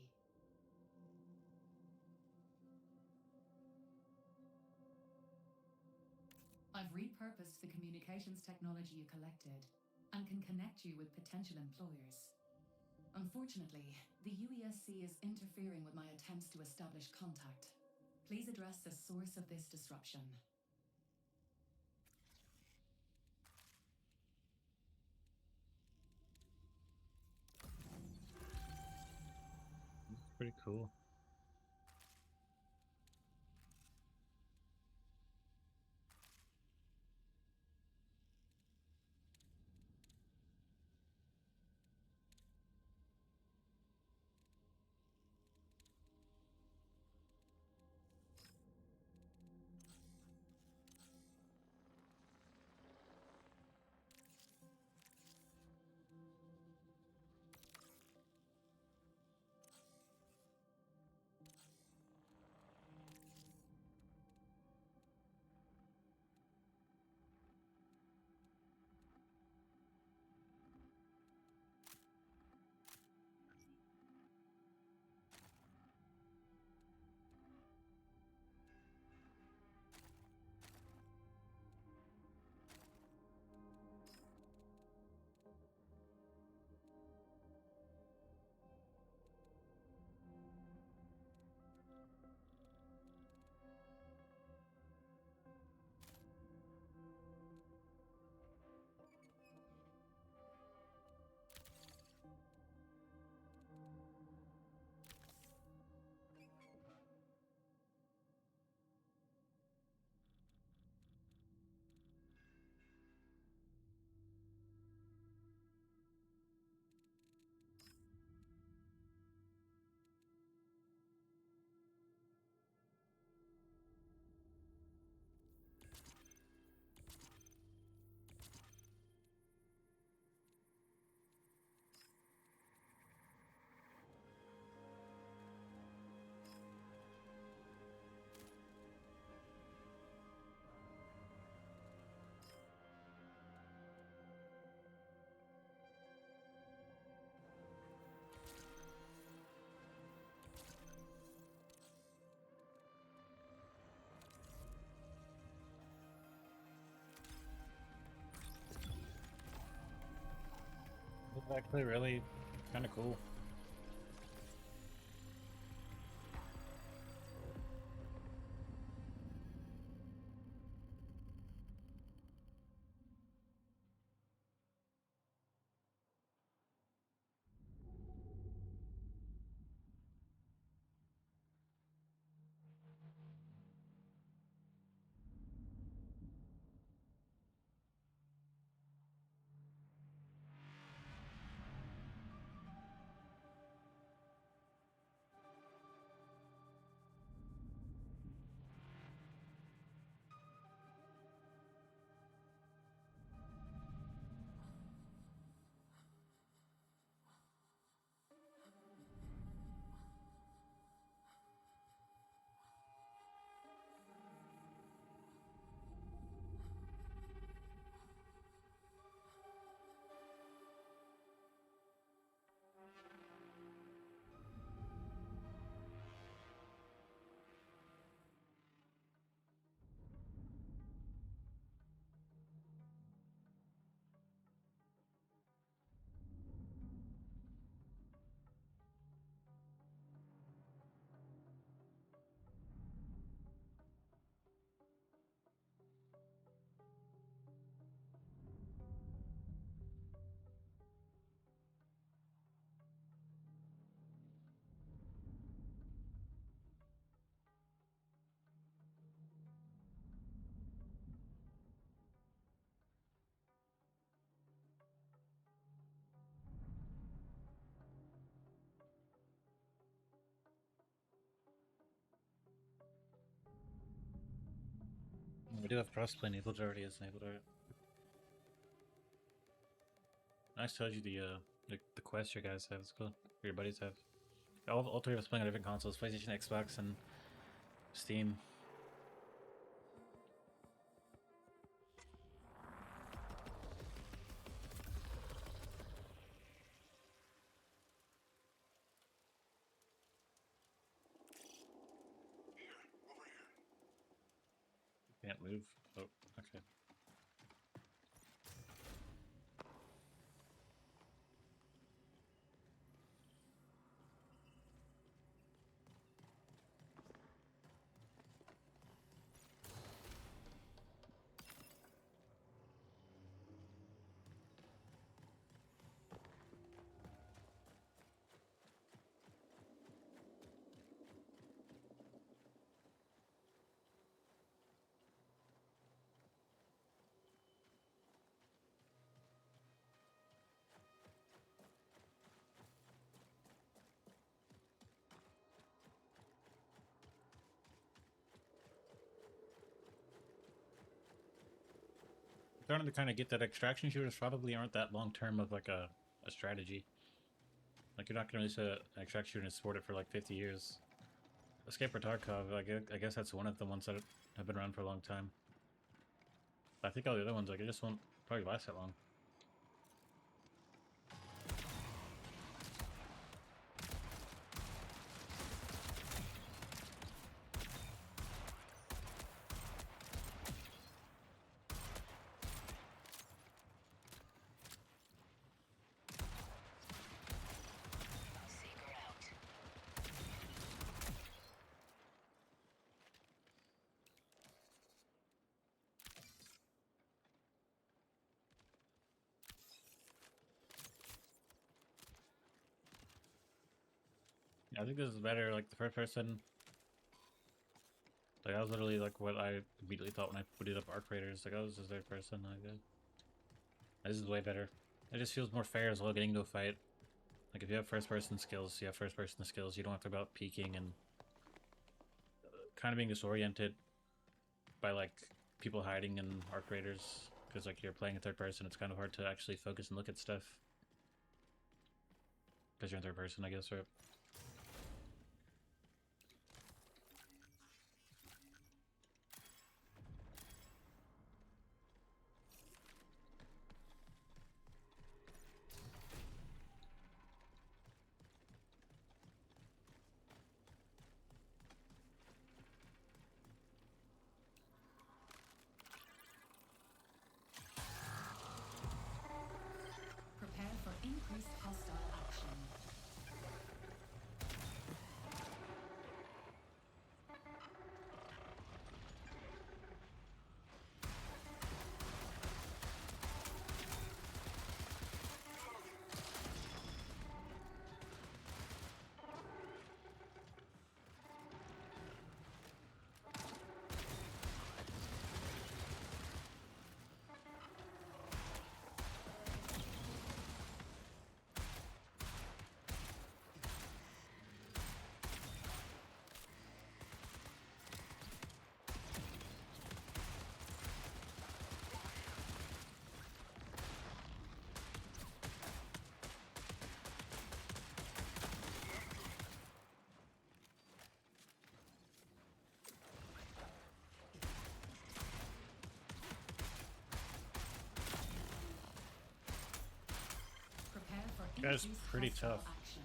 I I've repurposed the communications technology you collected and can connect you with potential employers. Unfortunately, the UESC is interfering with my attempts to establish contact. Please address the source of this disruption. It's pretty cool. It's actually really kind of cool. We do have crossplay enabled already, as enabled already. Nice tells you the quest your guys have. It's cool. Or your buddies have. All three of us playing on different consoles: PlayStation, Xbox, and Steam. Can't move. Oh, okay. Starting to kind of get that extraction shooters probably aren't that long term of like a strategy. Like you're not gonna release an extraction shooter and support it for like 50 years. Escape for Tarkov, I guess that's one of the ones that have been around for a long time. But I think all the other ones, like, it just won't probably last that long. Yeah, I think this is better, like the first person. Like that was literally like what I immediately thought when I booted up Arc Raiders. Like, oh, this is third person. Like, this is way better. It just feels more fair as well getting into a fight. Like if you have first person skills, you have first person skills. You don't have to worry about peeking and kind of being disoriented by like people hiding in Arc Raiders. Because like you're playing in third person, it's kind of hard to actually focus and look at stuff. Because you're in third person, I guess, right? Prepare for increased hostile action. Prepare for Guy's increased pretty hostile tough. action.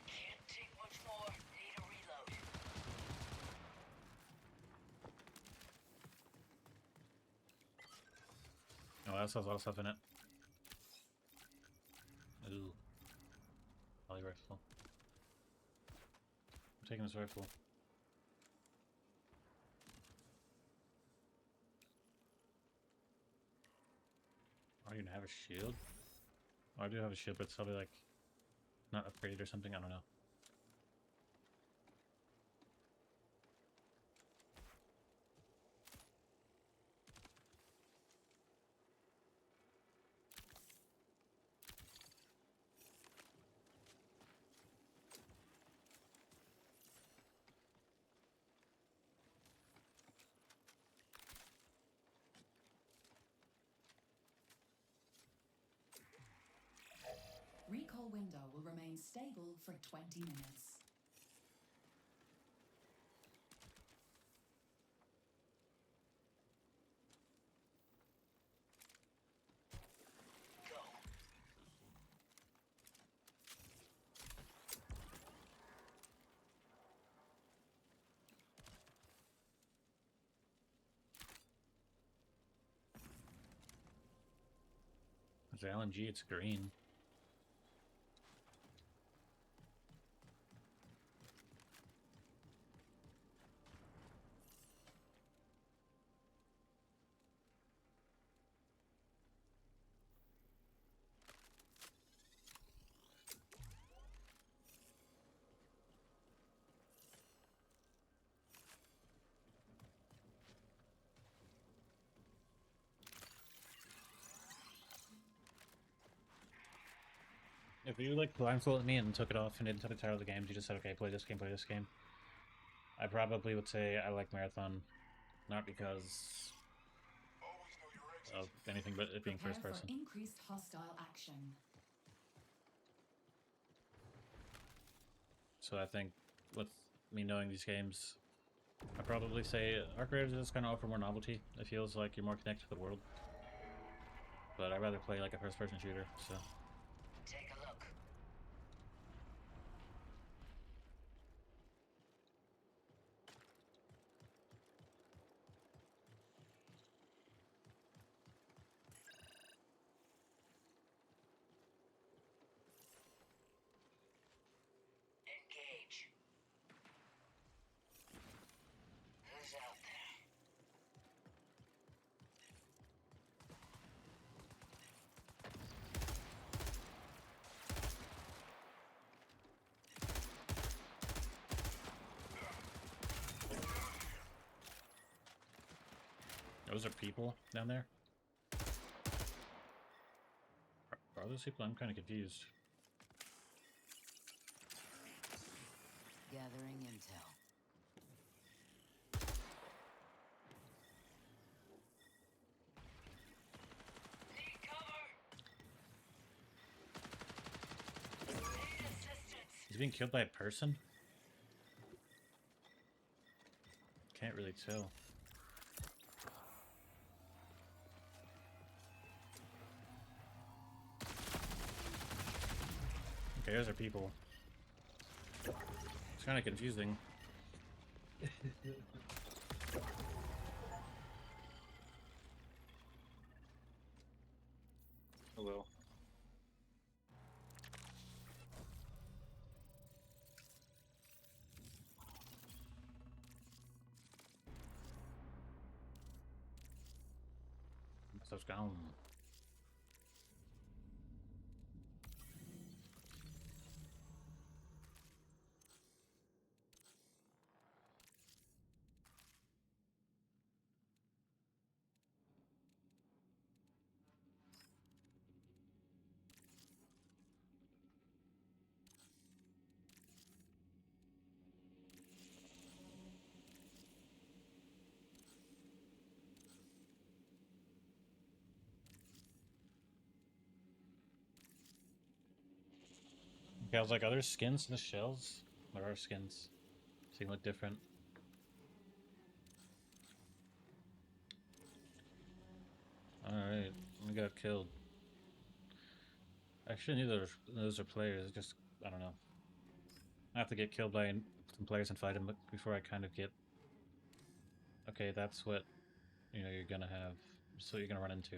Can't take much more. Need a reload. Oh, that has a lot of stuff in it. Ooh. Poly rifle. I'm taking this rifle. I don't even have a shield. Oh, I do have a shield, but it's probably like not upgraded or something. I don't know. Recall window will remain stable for 20 minutes. It's LMG, it's green. If you like blindfolded me and took it off and didn't tell the title of the games, you just said, okay, play this game, I probably would say I like Marathon, not because of anything but it being first person. For increased hostile action. So I think with me knowing these games, I'd probably say Arc Raiders just kind of offer more novelty. It feels like you're more connected to the world. But I'd rather play like a first person shooter, so. Take a look. Engage. Who's out there? Those are people down there? Are those people? I'm kind of confused. Gathering intel. Need cover. Need assistance. He's being killed by a person? Can't really tell. Okay, those are people. It's kind of confusing. Oh well. Stuff's gone. Okay, I was like, are there skins in the shells? There are skins. They look different. Alright, we got killed. Actually, neither of those are players, just, I don't know. I have to get killed by some players and fight them before I kind of get... Okay, that's what, you know, you're gonna have. So you're gonna run into.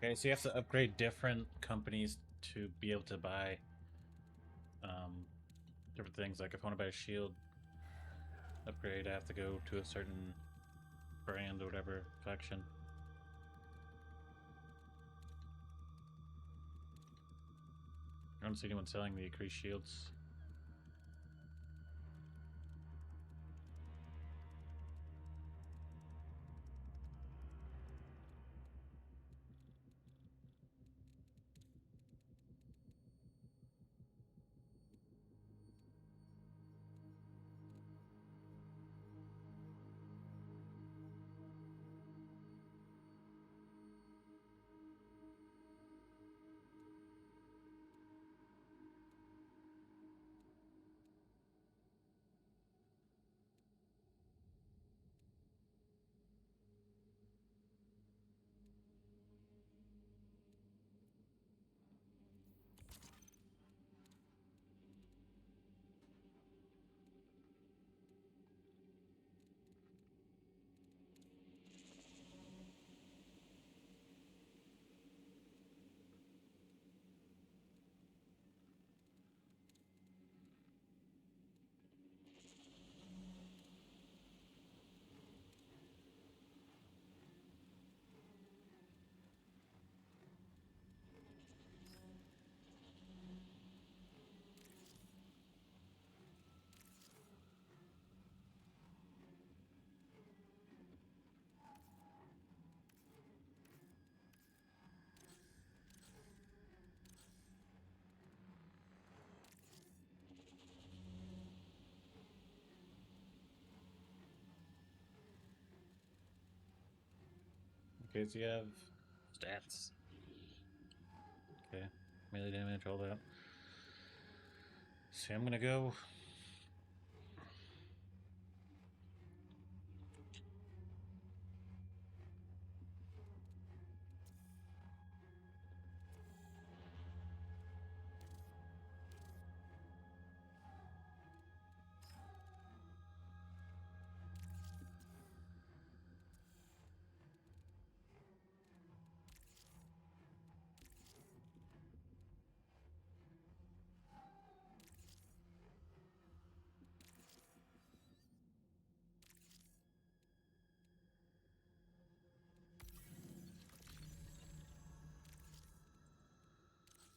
Okay, so you have to upgrade different companies to be able to buy different things. Like if I want to buy a shield upgrade, I have to go to a certain brand or whatever faction. I don't see anyone selling the increased shields. Okay, so you have stats. Okay, melee damage, all that. So I'm gonna go.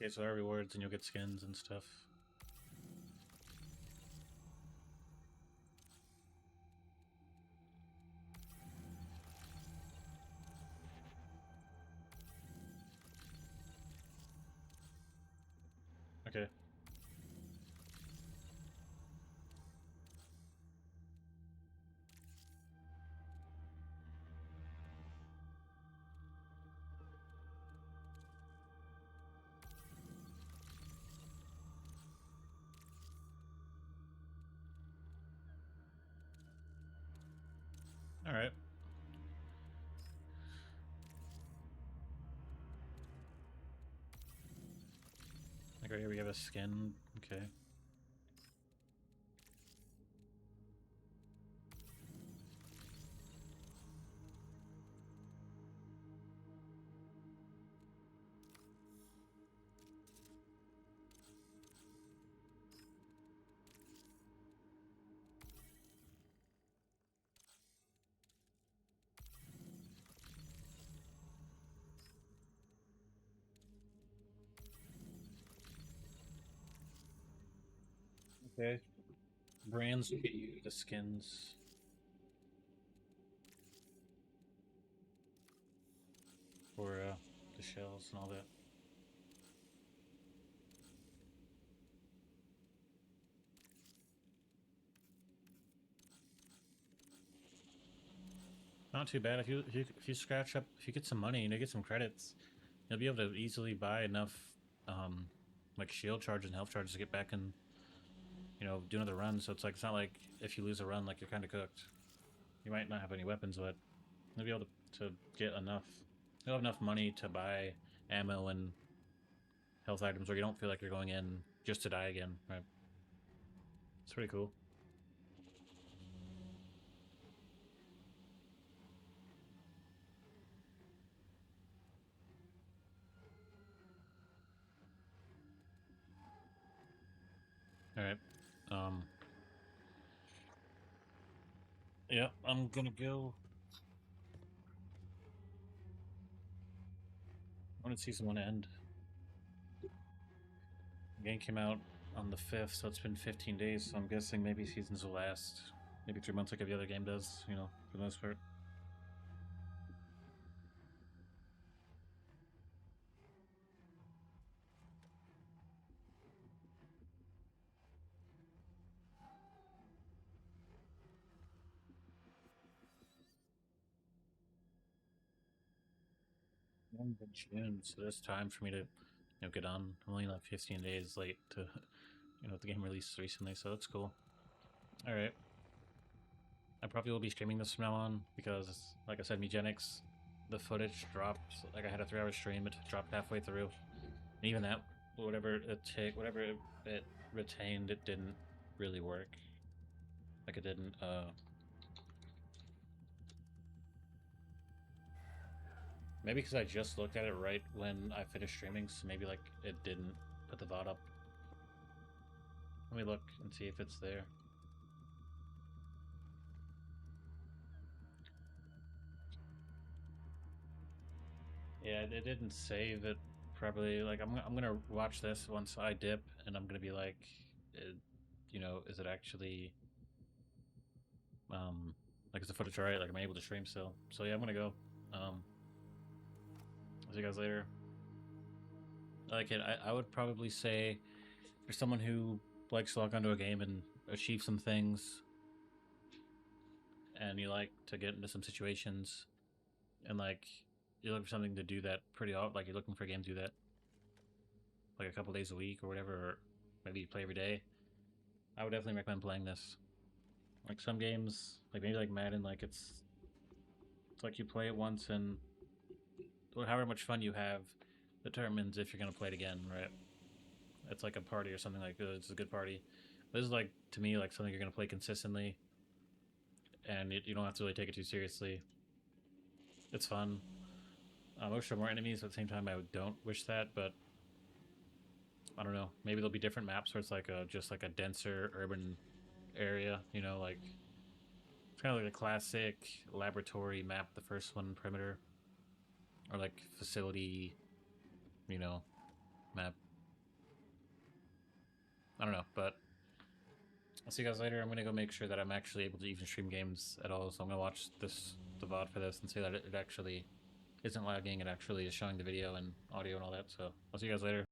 Okay, so there are rewards and you'll get skins and stuff. Okay. All right. Like right here we have a skin. Okay. Okay. Brands get you the skins. For the shells and all that. Not too bad. If you scratch up, if you get some money and you get some credits, you'll be able to easily buy enough like shield charges and health charges to get back and do another run. So it's not like if you lose a run, like you're kind of cooked. You might not have any weapons, but you'll be able to get enough. You'll have enough money to buy ammo and health items where you don't feel like you're going in just to die again, right? It's pretty cool. Alright. Yeah, I'm gonna go. When did season 1 end? The game came out on the 5th, so it's been 15 days, so I'm guessing maybe seasons will last maybe 3 months like every other game does, you know, for the most part. In June, so there's time for me to, get on. I'm only like 15 days late to, the game released recently, so that's cool. All right. I probably will be streaming this from now on because, like I said, Megenics, the footage dropped. Like I had a 3-hour stream, it dropped halfway through. And even that, whatever it retained, it didn't really work. Like it didn't. Maybe because I just looked at it right when I finished streaming, so maybe like it didn't put the VOD up. Let me look and see if it's there. Yeah, it didn't save it probably. Like I'm gonna watch this once I dip, and I'm gonna be like, is it actually like is the footage alright? Like am I able to stream still? So yeah, I'm gonna go. I'll see you guys later. Like it, I would probably say for someone who likes to log onto a game and achieve some things, and you like to get into some situations, and like you're looking for something to do that pretty often, like you're looking for a game to do that like a couple days a week or whatever, or maybe you play every day, I would definitely recommend playing this. Like some games, like maybe like Madden, like it's like you play it once and however much fun you have determines if you're gonna play it again, right? It's like a party or something like it's a good party. This is like to me like something you're gonna play consistently, and you don't have to really take it too seriously. It's fun. I wish there were more enemies. At the same time, I don't wish that, but I don't know. Maybe there'll be different maps where it's like just like a denser urban area. Like it's kind of like a classic laboratory map. The first one, perimeter, or like facility, map. I don't know, but I'll see you guys later. I'm gonna go make sure that I'm actually able to even stream games at all. So I'm gonna watch the VOD for this and see that it actually isn't lagging. It actually is showing the video and audio and all that. So I'll see you guys later.